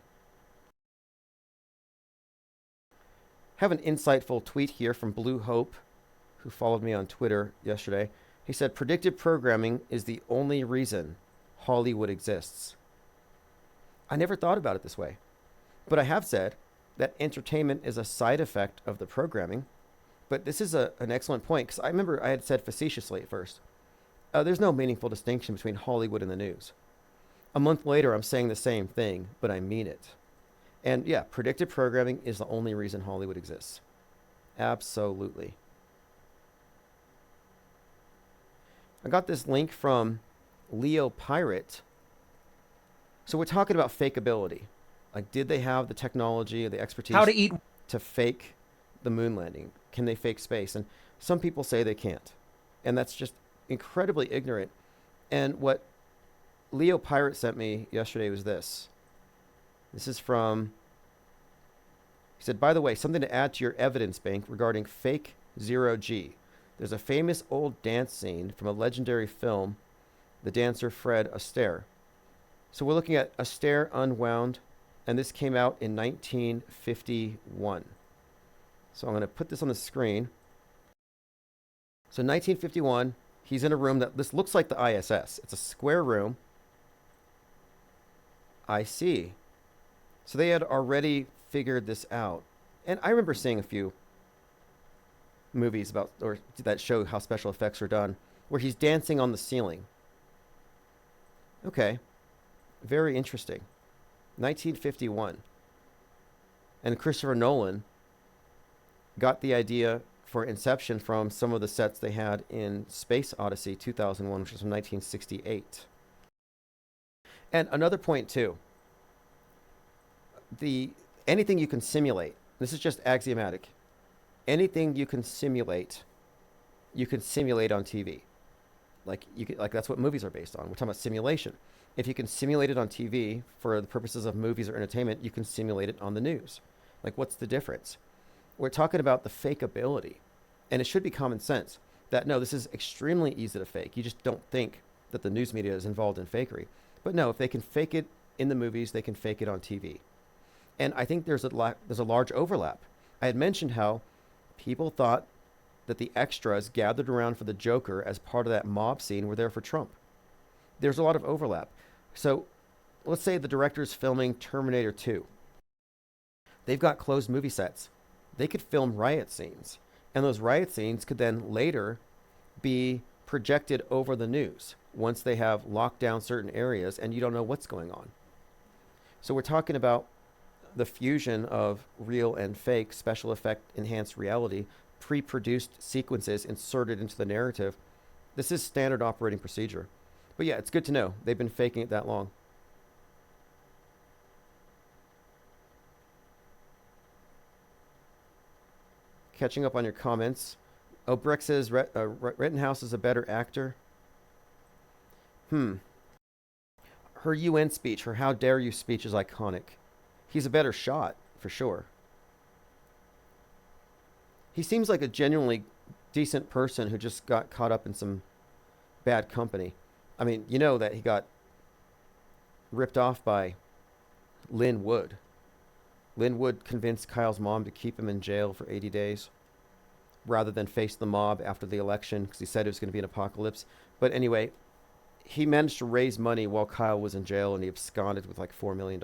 Have an insightful tweet here from Blue Hope, who followed me on Twitter yesterday. He said, predictive programming is the only reason Hollywood exists. I never thought about it this way, but I have said that entertainment is a side effect of the programming. But this is an excellent point, because I remember I had said facetiously at first, there's no meaningful distinction between Hollywood and the news. A month later, I'm saying the same thing, but I mean it. And yeah, predictive programming is the only reason Hollywood exists. Absolutely. I got this link from Leo Pirate. So we're talking about fakeability. Like, did they have the technology or the expertise to fake the moon landing? Can they fake space? And some people say they can't. And that's just incredibly ignorant. And what Leo Pirate sent me yesterday was this. This is from, he said, by the way, something to add to your evidence bank regarding fake zero-G. There's a famous old dance scene from a legendary film, the dancer Fred Astaire. So we're looking at Astaire Unwound, and this came out in 1951. So I'm going to put this on the screen. So 1951, he's in a room that this looks like the ISS. It's a square room. I see. So they had already figured this out. And I remember seeing a few movies about, or that show how special effects are done, where he's dancing on the ceiling. Okay. Very interesting. 1951. And Christopher Nolan got the idea for Inception from some of the sets they had in Space Odyssey 2001, which was from 1968. And another point too, anything you can simulate, this is just axiomatic, anything you can simulate on TV. Like that's what movies are based on. We're talking about simulation. If you can simulate it on TV for the purposes of movies or entertainment, you can simulate it on the news. Like, what's the difference? We're talking about the fakeability. And it should be common sense that, no, this is extremely easy to fake. You just don't think that the news media is involved in fakery. But no, if they can fake it in the movies, they can fake it on TV. And I think there's a large overlap. I had mentioned how people thought that the extras gathered around for the Joker as part of that mob scene were there for Trump. There's a lot of overlap. So let's say the director's filming Terminator 2. They've got closed movie sets. They could film riot scenes. And those riot scenes could then later be projected over the news once they have locked down certain areas and you don't know what's going on. So we're talking about the fusion of real and fake, special effect enhanced reality, pre-produced sequences inserted into the narrative. This is standard operating procedure. But yeah, it's good to know. They've been faking it that long. Catching up on your comments. Oh, Breck says Rittenhouse is a better actor. Her UN speech, her how dare you speech is iconic. He's a better shot, for sure. He seems like a genuinely decent person who just got caught up in some bad company. I mean, you know that he got ripped off by Lynn Wood. Lynn Wood convinced Kyle's mom to keep him in jail for 80 days rather than face the mob after the election because he said it was going to be an apocalypse. But anyway, he managed to raise money while Kyle was in jail and he absconded with like $4 million.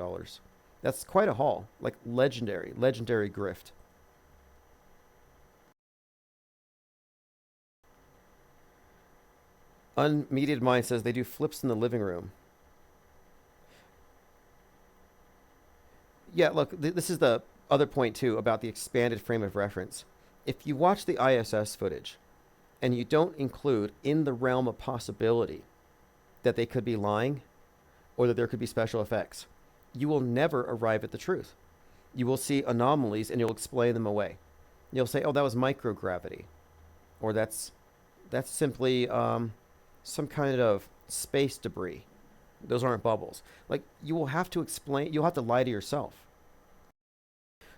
That's quite a haul. Like legendary grift. Unmediated Mind says they do flips in the living room. Yeah, look, this is the other point too about the expanded frame of reference. If you watch the ISS footage and you don't include in the realm of possibility that they could be lying or that there could be special effects, you will never arrive at the truth. You will see anomalies and you'll explain them away. You'll say, oh, that was microgravity. Or that's simply some kind of space debris. Those aren't bubbles. Like, you will have to explain, you'll have to lie to yourself.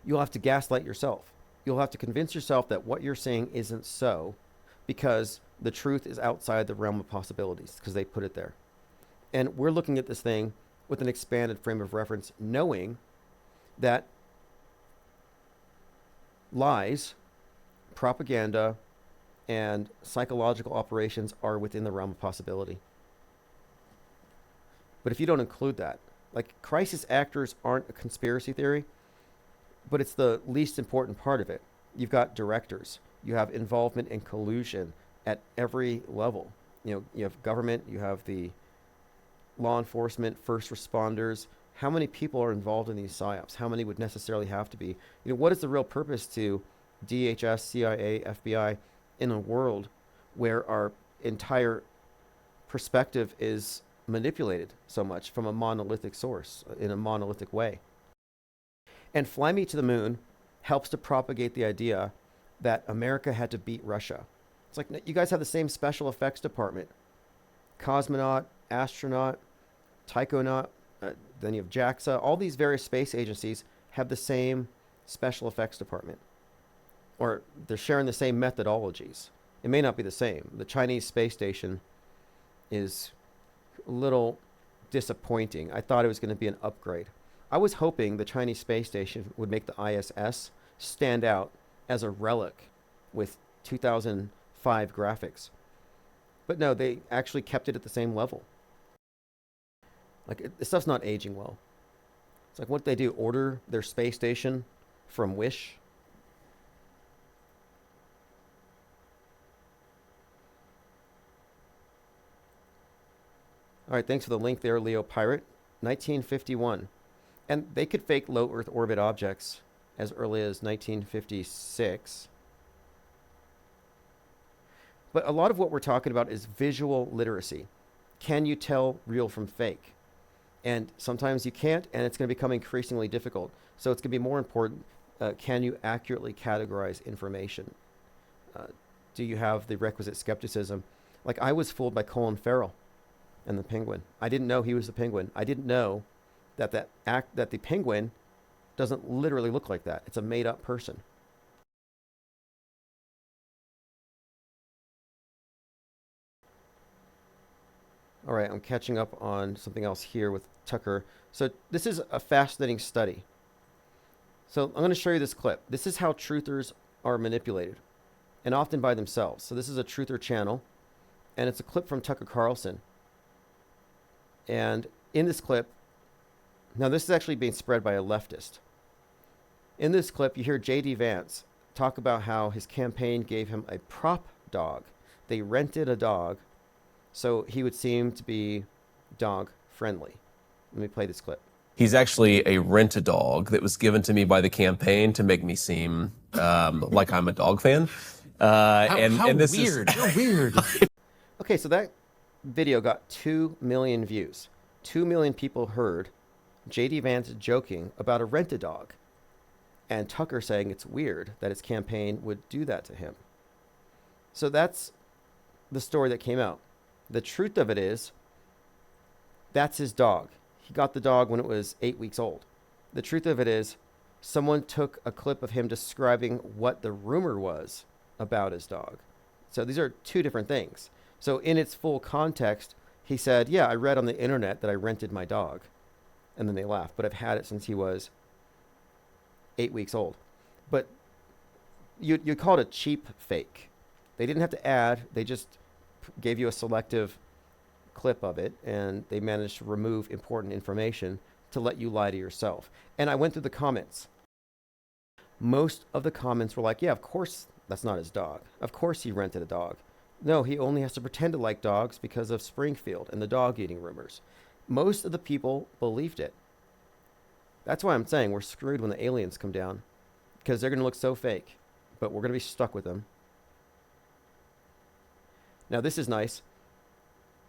You'll have to gaslight yourself. You'll have to convince yourself that what you're saying isn't so because the truth is outside the realm of possibilities because they put it there. And we're looking at this thing with an expanded frame of reference, knowing that lies, propaganda, and psychological operations are within the realm of possibility. But if you don't include that, like crisis actors aren't a conspiracy theory, but it's the least important part of it. You've got directors, you have involvement and collusion at every level. You have government, you have the law enforcement, first responders. How many people are involved in these psyops? How many would necessarily have to be? What is the real purpose to DHS, CIA, FBI in a world where our entire perspective is manipulated so much from a monolithic source in a monolithic way? And Fly Me to the Moon helps to propagate the idea that America had to beat Russia. It's like, you guys have the same special effects department. Cosmonaut, astronaut, taikonaut, then you have JAXA. All these various space agencies have the same special effects department. Or they're sharing the same methodologies. It may not be the same. The Chinese space station is a little disappointing. I thought it was going to be an upgrade. I was hoping the Chinese space station would make the ISS stand out as a relic with 2005 graphics. But no, they actually kept it at the same level. Like, this stuff's not aging well. It's like, what they do, order their space station from Wish? All right, thanks for the link there, Leo Pirate. 1951. And they could fake low Earth orbit objects as early as 1956. But a lot of what we're talking about is visual literacy. Can you tell real from fake? And sometimes you can't, and it's going to become increasingly difficult. So it's going to be more important, can you accurately categorize information? Do you have the requisite skepticism? Like, I was fooled by Colin Farrell and the Penguin. I didn't know he was the Penguin. I didn't know that the Penguin doesn't literally look like that. It's a made-up person. All right, I'm catching up on something else here with Tucker. So this is a fascinating study. So I'm going to show you this clip. This is how truthers are manipulated, and often by themselves. So this is a truther channel, and it's a clip from Tucker Carlson. And in this clip, now this is actually being spread by a leftist. In this clip, you hear J.D. Vance talk about how his campaign gave him a prop dog. They rented a dog so he would seem to be dog friendly. Let me play this clip. He's actually a rent-a-dog that was given to me by the campaign to make me seem like I'm a dog fan. How this weird. Is... How weird. Okay, so that video got 2 million views. 2 million people heard J.D. Vance joking about a rent-a-dog, and Tucker saying it's weird that his campaign would do that to him. So that's the story that came out. The truth of it is, that's his dog. He got the dog when it was 8 weeks old. The truth of it is, someone took a clip of him describing what the rumor was about his dog. So these are two different things. So in its full context, he said, yeah, I read on the internet that I rented my dog. And then they laughed, but I've had it since he was 8 weeks old. But you call it a cheap fake. They didn't have to add, they just gave you a selective clip of it, and they managed to remove important information to let you lie to yourself. And I went through the comments. Most of the comments were like, yeah, of course that's not his dog. Of course he rented a dog. No, he only has to pretend to like dogs because of Springfield and the dog eating rumors. Most of the people believed it. That's why I'm saying we're screwed when the aliens come down, because they're going to look so fake, but we're going to be stuck with them. Now, this is nice.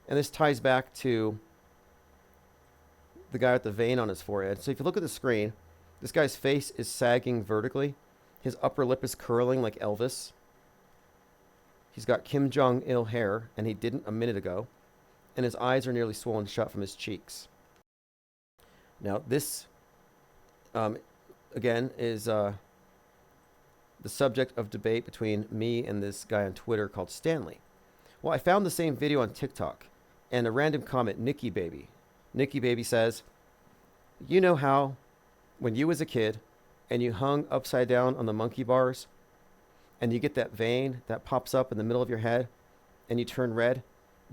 And this ties back to the guy with the vein on his forehead. So if you look at the screen, this guy's face is sagging vertically. His upper lip is curling like Elvis. He's got Kim Jong-il hair, and he didn't a minute ago. And his eyes are nearly swollen shut from his cheeks. Now, this, again, is the subject of debate between me and this guy on Twitter called Stanley. Well, I found the same video on TikTok, and a random comment, Nikki Baby. Nikki Baby says, you know how when you was a kid and you hung upside down on the monkey bars and you get that vein that pops up in the middle of your head and you turn red,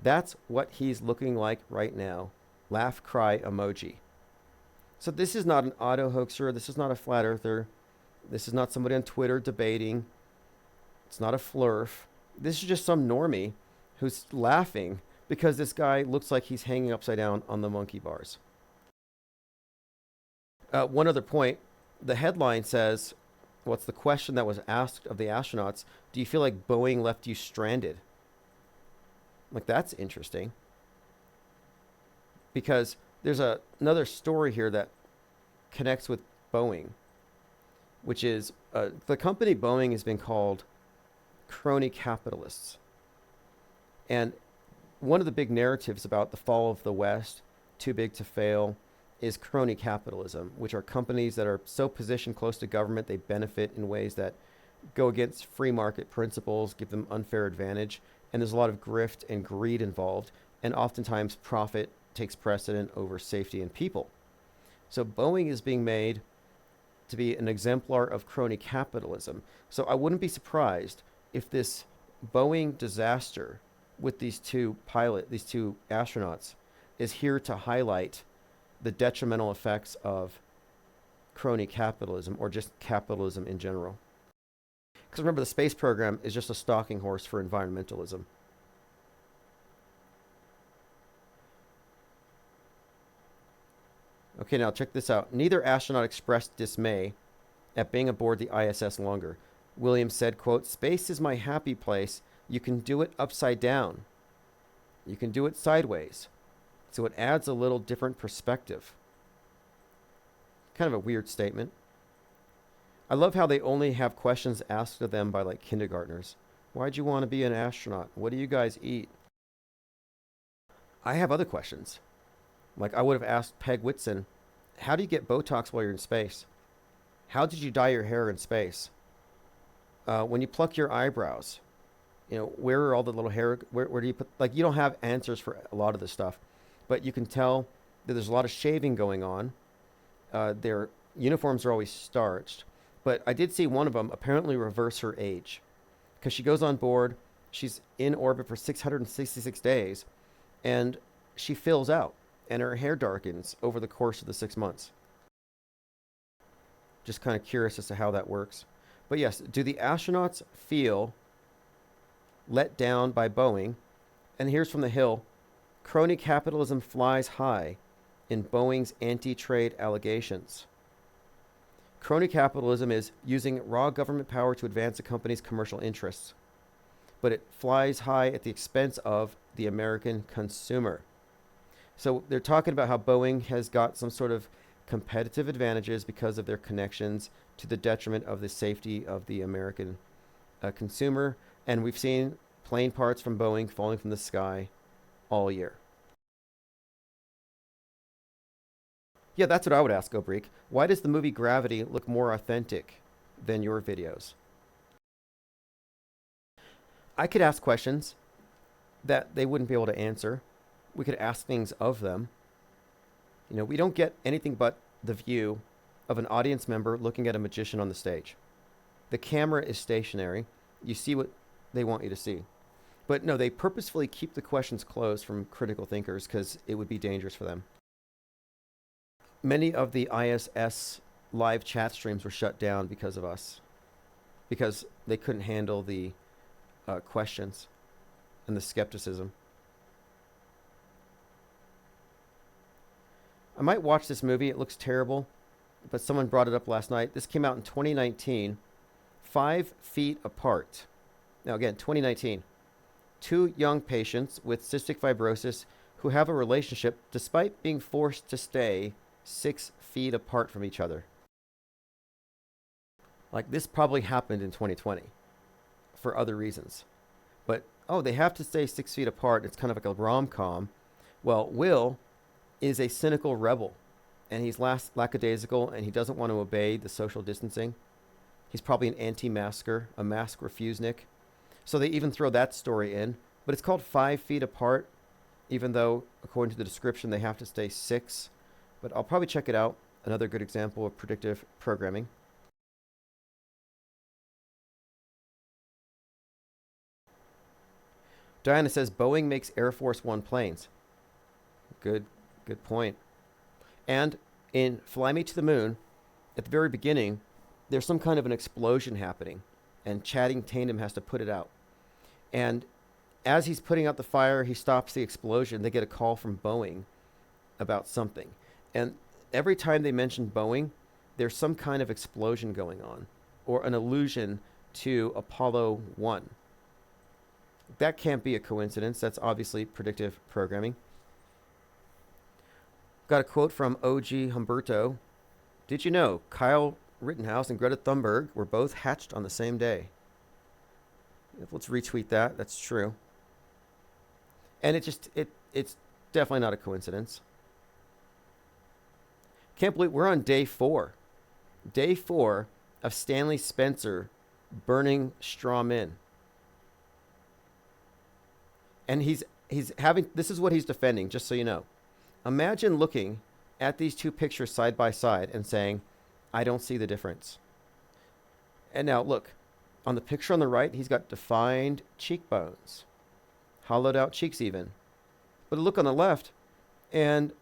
that's what he's looking like right now. Laugh, cry emoji. So this is not an auto hoaxer. This is not a flat earther. This is not somebody on Twitter debating. It's not a flurf. This is just some normie who's laughing because this guy looks like he's hanging upside down on the monkey bars. One other point, the headline says, what's the question that was asked of the astronauts? Do you feel like Boeing left you stranded? Like, that's interesting. Because there's another story here that connects with Boeing, which is the company Boeing has been called crony capitalists. And one of the big narratives about the fall of the West, too big to fail, is crony capitalism, which are companies that are so positioned close to government, they benefit in ways that go against free market principles, give them unfair advantage. And there's a lot of grift and greed involved. And oftentimes profit takes precedent over safety and people. So Boeing is being made to be an exemplar of crony capitalism. So I wouldn't be surprised if this Boeing disaster with these two astronauts, is here to highlight the detrimental effects of crony capitalism, or just capitalism in general. Because remember, the space program is just a stalking horse for environmentalism. Okay, now check this out. Neither astronaut expressed dismay at being aboard the ISS longer. Williams said, quote, "Space is my happy place. You can do it upside down. You can do it sideways. So it adds a little different perspective." Kind of a weird statement. I love how they only have questions asked of them by like kindergartners. Why'd you want to be an astronaut? What do you guys eat? I have other questions. Like, I would have asked Peg Whitson, how do you get Botox while you're in space? How did you dye your hair in space? When you pluck your eyebrows, where are all the little hair? Where do you put? Like, you don't have answers for a lot of this stuff, but you can tell that there's a lot of shaving going on. Their uniforms are always starched, but I did see one of them apparently reverse her age, because she goes on board. She's in orbit for 666 days, and she fills out, and her hair darkens over the course of the 6 months. Just kind of curious as to how that works. But yes, do the astronauts feel let down by Boeing? And here's from the Hill. Crony capitalism flies high in Boeing's anti-trade allegations. Crony capitalism is using raw government power to advance a company's commercial interests, but it flies high at the expense of the American consumer. So they're talking about how Boeing has got some sort of competitive advantages because of their connections, to the detriment of the safety of the American consumer. And we've seen plane parts from Boeing falling from the sky all year. Yeah, that's what I would ask, Obreek. Why does the movie Gravity look more authentic than your videos? I could ask questions that they wouldn't be able to answer. We could ask things of them. We don't get anything but the view of an audience member looking at a magician on the stage. The camera is stationary. You see what they want you to see. But no, they purposefully keep the questions closed from critical thinkers because it would be dangerous for them. Many of the ISS live chat streams were shut down because of us, because they couldn't handle the questions and the skepticism. I might watch this movie. It looks terrible, but someone brought it up last night. This came out in 2019, 5 feet apart. Now again, 2019. 2 young patients with cystic fibrosis who have a relationship despite being forced to stay 6 feet apart from each other. Like, this probably happened in 2020 for other reasons. But, they have to stay 6 feet apart. It's kind of like a rom-com. Well, Will is a cynical rebel, and he's lackadaisical, and he doesn't want to obey the social distancing. He's probably an anti-masker, a mask refusenik. So they even throw that story in. But it's called 5 feet apart, even though, according to the description, they have to stay 6. But I'll probably check it out. Another good example of predictive programming. Diana says Boeing makes Air Force One planes. Good point. And in Fly Me to the Moon, at the very beginning, there's some kind of an explosion happening, and Channing Tatum has to put it out. And as he's putting out the fire, he stops the explosion. They get a call from Boeing about something. And every time they mention Boeing, there's some kind of explosion going on, or an allusion to Apollo 1. That can't be a coincidence. That's obviously predictive programming. Got a quote from OG Humberto. Did you know Kyle Rittenhouse and Greta Thunberg were both hatched on the same day? Let's retweet that. That's true. And it's definitely not a coincidence. Can't believe we're on day 4. Day 4 of Stanley Spencer burning straw men. And he's having, this is what he's defending, just so you know. Imagine looking at these two pictures side by side and saying, I don't see the difference. And now look, on the picture on the right, he's got defined cheekbones, hollowed out cheeks even. But look on the left, and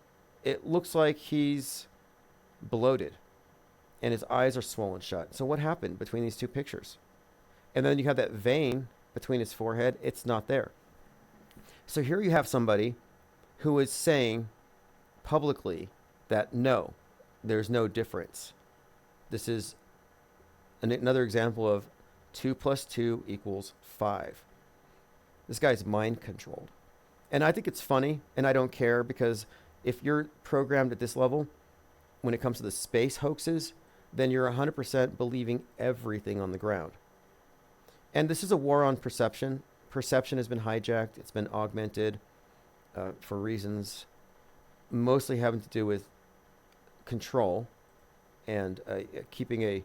it looks like he's bloated, and his eyes are swollen shut. So what happened between these two pictures? And then you have that vein between his forehead. It's not there. So here you have somebody who is saying publicly that no, there's no difference. This is another example of 2 + 2 = 5. This guy's mind controlled. And I think it's funny, and I don't care, because if you're programmed at this level, when it comes to the space hoaxes, then you're 100% believing everything on the ground. And this is a war on perception. Perception has been hijacked. It's been augmented for reasons mostly having to do with control and keeping a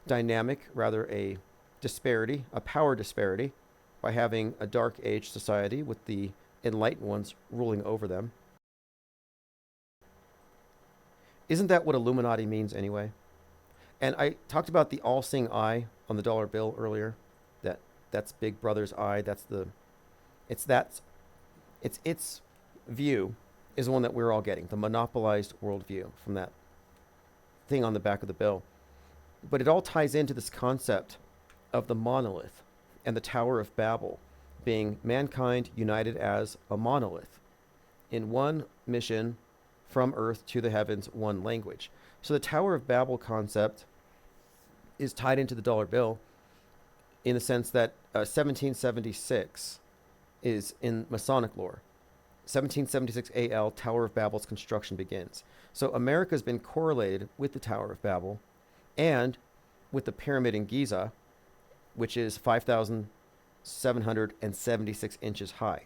dynamic, rather a disparity, a power disparity, by having a dark age society with the enlightened ones ruling over them. Isn't that what Illuminati means anyway? And I talked about the all-seeing eye on the dollar bill earlier. That's Big Brother's eye. Its view is the one that we're all getting, the monopolized worldview from that thing on the back of the bill. But it all ties into this concept of the monolith and the Tower of Babel being mankind united as a monolith in one mission from earth to the heavens, one language. So the Tower of Babel concept is tied into the dollar bill in the sense that 1776 is in Masonic lore. 1776 AL, Tower of Babel's construction begins. So America's been correlated with the Tower of Babel and with the pyramid in Giza, which is 5,776 inches high.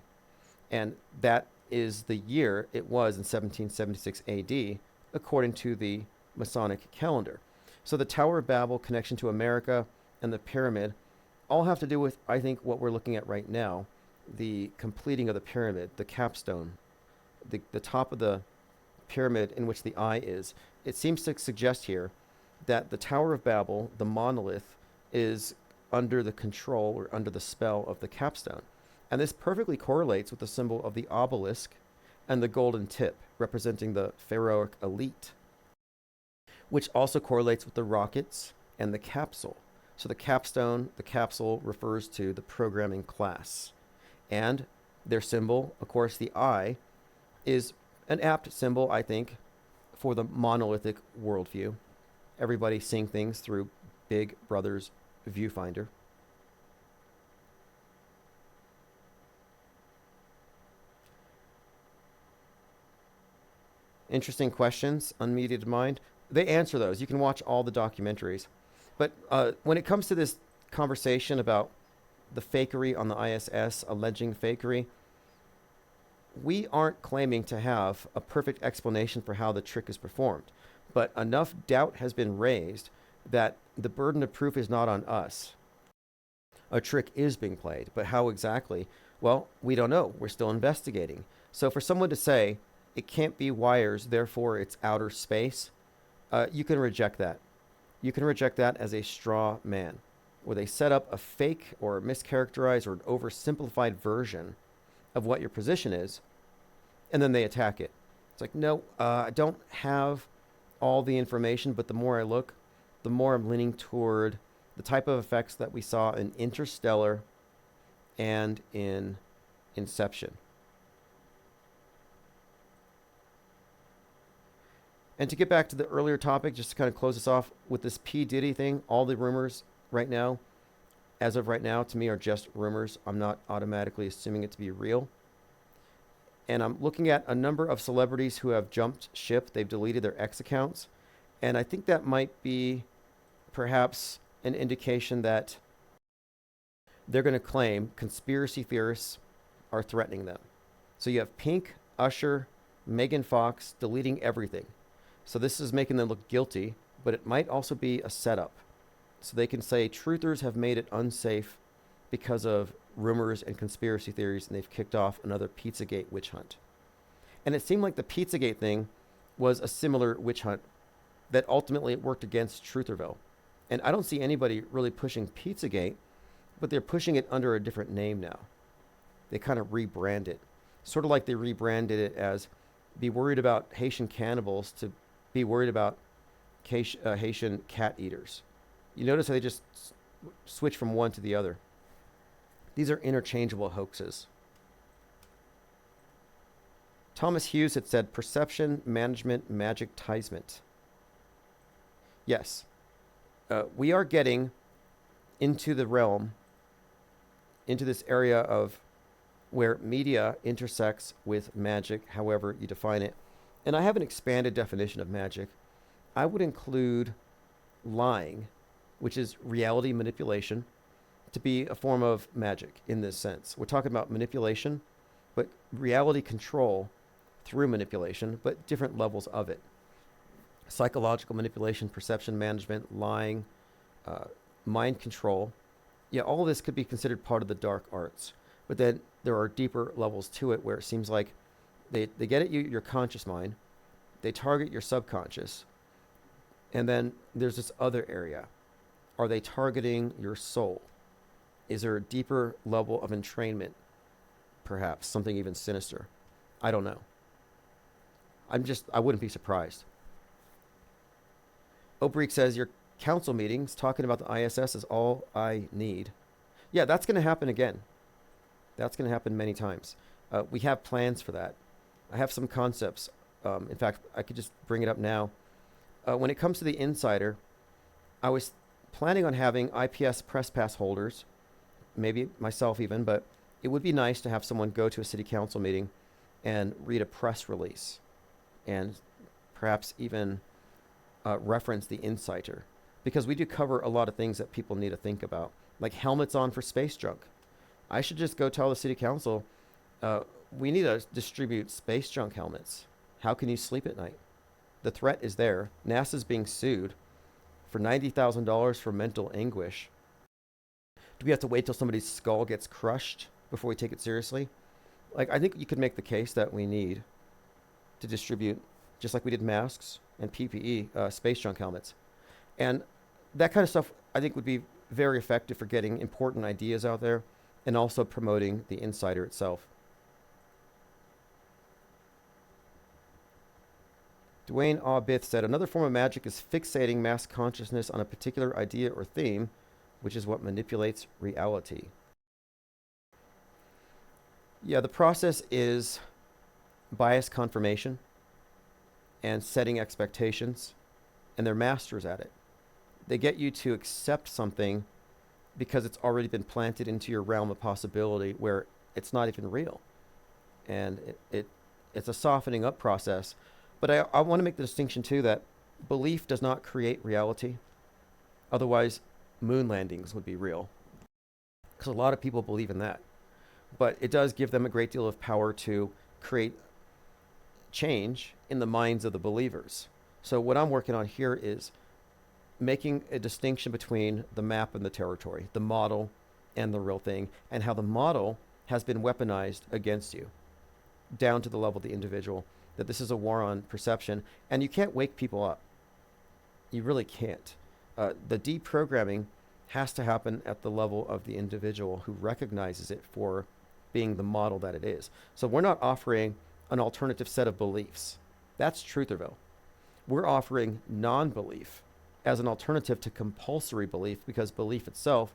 And that is the year it was in 1776 AD, according to the Masonic calendar. So the Tower of Babel, connection to America, and the pyramid all have to do with, I think, what we're looking at right now, the completing of the pyramid, the capstone, the top of the pyramid in which the eye is. It seems to suggest here that the Tower of Babel, the monolith, is under the control or under the spell of the capstone. And this perfectly correlates with the symbol of the obelisk and the golden tip, representing the pharaohic elite, which also correlates with the rockets and the capsule. So the capstone, the capsule, refers to the programming class. And their symbol, of course, the eye, is an apt symbol, I think, for the monolithic worldview. Everybody seeing things through Big Brother's viewfinder. Interesting questions, unmediated mind. They answer those. You can watch all the documentaries. But when it comes to this conversation about the fakery on the ISS, alleging fakery, we aren't claiming to have a perfect explanation for how the trick is performed. But enough doubt has been raised that the burden of proof is not on us. A trick is being played, but how exactly? Well, we don't know. We're still investigating. So for someone to say, it can't be wires, therefore it's outer space, you can reject that. You can reject that as a straw man, where they set up a fake or mischaracterized or oversimplified version of what your position is, and then they attack it. It's like, no, I don't have all the information, but the more I look, the more I'm leaning toward the type of effects that we saw in Interstellar and in Inception. And to get back to the earlier topic, just to kind of close this off with this P. Diddy thing, all the rumors right now, as of right now, to me are just rumors. I'm not automatically assuming it to be real. And I'm looking at a number of celebrities who have jumped ship. They've deleted their X accounts. And I think that might be perhaps an indication that they're going to claim conspiracy theorists are threatening them. So you have Pink, Usher, Megan Fox deleting everything. So this is making them look guilty, but it might also be a setup. So they can say truthers have made it unsafe because of rumors and conspiracy theories, and they've kicked off another Pizzagate witch hunt. And it seemed like the Pizzagate thing was a similar witch hunt that ultimately worked against Trutherville. And I don't see anybody really pushing Pizzagate, but they're pushing it under a different name now. They kind of rebrand it. Sort of like they rebranded it as be worried about Haitian cannibals to be worried about Haitian cat eaters. You notice how they just switch from one to the other. These are interchangeable hoaxes. Thomas Hughes had said perception, management, magictisement. Yes, we are getting into the realm, into this area of where media intersects with magic, however you define it. And I have an expanded definition of magic. I would include lying, which is reality manipulation, to be a form of magic in this sense. We're talking about manipulation, but reality control through manipulation, but different levels of it. Psychological manipulation, perception management, lying, mind control. Yeah, all of this could be considered part of the dark arts. But then there are deeper levels to it where it seems like they get at your conscious mind, they target your subconscious, and then there's this other area. Are they targeting your soul? Is there a deeper level of entrainment? Perhaps something even sinister. I don't know. I wouldn't be surprised. Obrick says your council meetings talking about the ISS is all I need. Yeah, that's going to happen again. That's going to happen many times. We have plans for that. I have some concepts. In fact, I could just bring it up now. When it comes to the Insider, I was planning on having IPS press pass holders, maybe myself even, but it would be nice to have someone go to a city council meeting and read a press release and perhaps even reference the Insider, because we do cover a lot of things that people need to think about, like helmets on for space junk. I should just go tell the city council, we need to distribute space junk helmets. How can you sleep at night? The threat is there. NASA's being sued for $90,000 for mental anguish. Do we have to wait till somebody's skull gets crushed before we take it seriously? Like, I think you could make the case that we need to distribute, just like we did masks and PPE, space junk helmets. And that kind of stuff, I think, would be very effective for getting important ideas out there and also promoting the Insider itself. Dwayne Aubith said, another form of magic is fixating mass consciousness on a particular idea or theme, which is what manipulates reality. Yeah, the process is bias confirmation and setting expectations, and they're masters at it. They get you to accept something because it's already been planted into your realm of possibility where it's not even real. And it's a softening up process. But I want to make the distinction, too, that belief does not create reality. Otherwise, moon landings would be real. Because a lot of people believe in that. But it does give them a great deal of power to create change in the minds of the believers. So what I'm working on here is making a distinction between the map and the territory, the model and the real thing, and how the model has been weaponized against you, down to the level of the individual, that this is a war on perception, and you can't wake people up. You really can't. The deprogramming has to happen at the level of the individual who recognizes it for being the model that it is. So we're not offering an alternative set of beliefs. That's Trutherville. We're offering non-belief as an alternative to compulsory belief, because belief itself,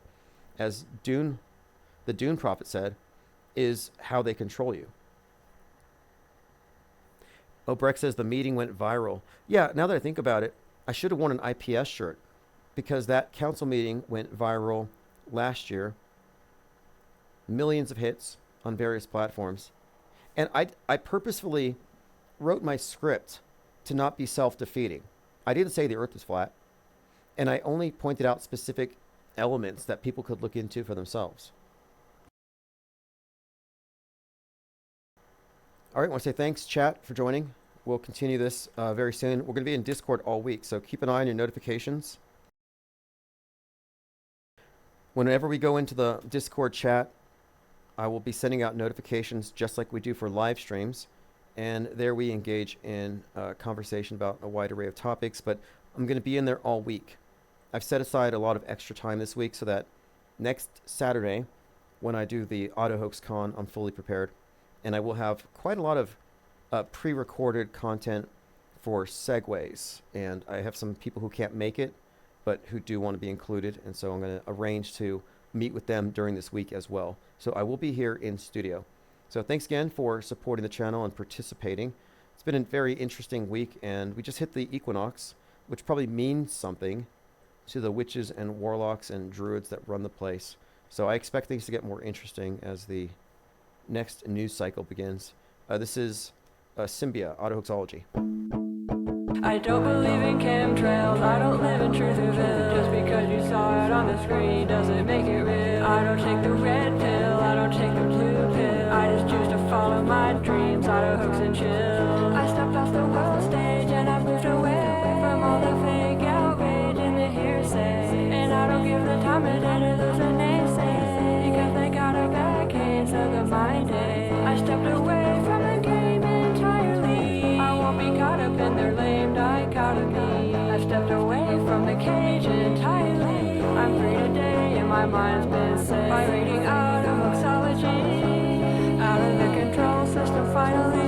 as the Dune prophet said, is how they control you. Oh, Breck says the meeting went viral. Yeah, now that I think about it, I should have worn an IPS shirt, because that council meeting went viral last year. Millions of hits on various platforms. And I purposefully wrote my script to not be self-defeating. I didn't say the earth was flat. And I only pointed out specific elements that people could look into for themselves. All right, I want to say thanks, chat, for joining. We'll continue this very soon. We're going to be in Discord all week, so keep an eye on your notifications. Whenever we go into the Discord chat, I will be sending out notifications just like we do for live streams. And there we engage in conversation about a wide array of topics, but I'm going to be in there all week. I've set aside a lot of extra time this week so that next Saturday, when I do the Auto Hoax Con, I'm fully prepared. And I will have quite a lot of pre-recorded content for segues. And I have some people who can't make it, but who do want to be included. And so I'm going to arrange to meet with them during this week as well. So I will be here in studio. So thanks again for supporting the channel and participating. It's been a very interesting week, and we just hit the Equinox, which probably means something to the witches and warlocks and druids that run the place. So I expect things to get more interesting as the next news cycle begins. This is Symbia, Autohoaxology. I don't believe in chemtrails, I don't live in Trutherville. Just because you saw it on the screen doesn't make it real. I don't take the red pill, I don't take the blue pill. I just choose to follow my dreams, auto hoax and chill. I stepped off the world stage and I moved away from all the fake outrage and the hearsay. And I don't give the time of day to those who naysay, because they got a backhand, so the mind is. I stepped away from the game entirely. I won't be caught up in their lame dichotomy. I stepped away from the cage entirely. I'm free today and my mind's been set by reading out of hoaxology, out of the control system finally.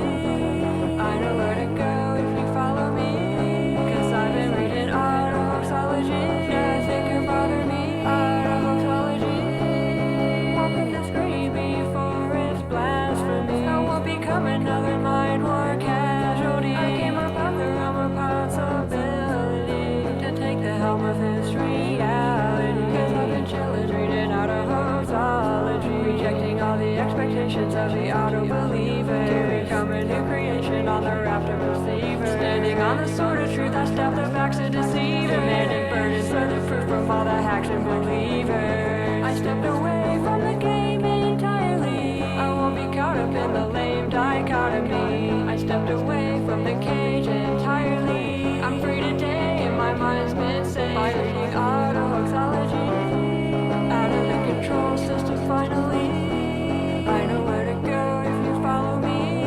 I know where to go if you follow me, cause I've been reading out of hoaxology. Nothing can bother me, out of hoaxology. Won't put the screen before it's blasphemy. I won't become another mind war casualty. I came up out the realm of possibility to take the helm of this reality. Cause I've been chillin' reading out of hoaxology, rejecting all the expectations of the auto-believer, to become a new creation on the raft of receivers. Standing on the sword of truth, I stab the backs of deceivers, demanding burdens further proof from all the hacks and believers. I stepped away from the game entirely. I won't be caught up in the lame dichotomy. I stepped away from the cage entirely. I'm free today and my mind's been set by reading auto hoaxology, out of the control system finally. I know where to go if you follow me,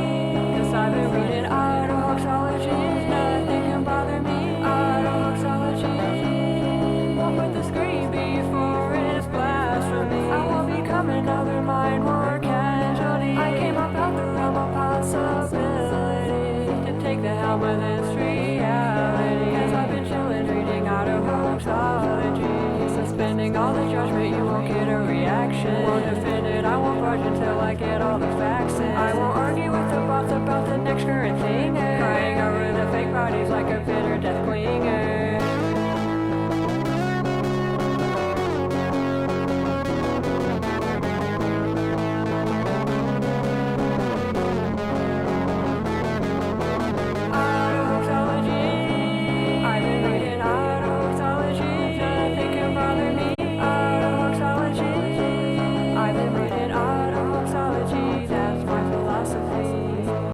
cause I've been reading auto hoaxology. Nothing can bother me, auto hoaxology. Won't put the screen before it's blasphemy. I won't become another mind war casualty. I came up out the realm of possibility to take the helm of this reality. Cause I've been chillin' reading out of hoaxology, suspending all the judgment, you won't get a reaction. Won't defend it, I won't budge until I get all the facts in. I won't argue with the bots about the next current thing, crying over the fake bodies like a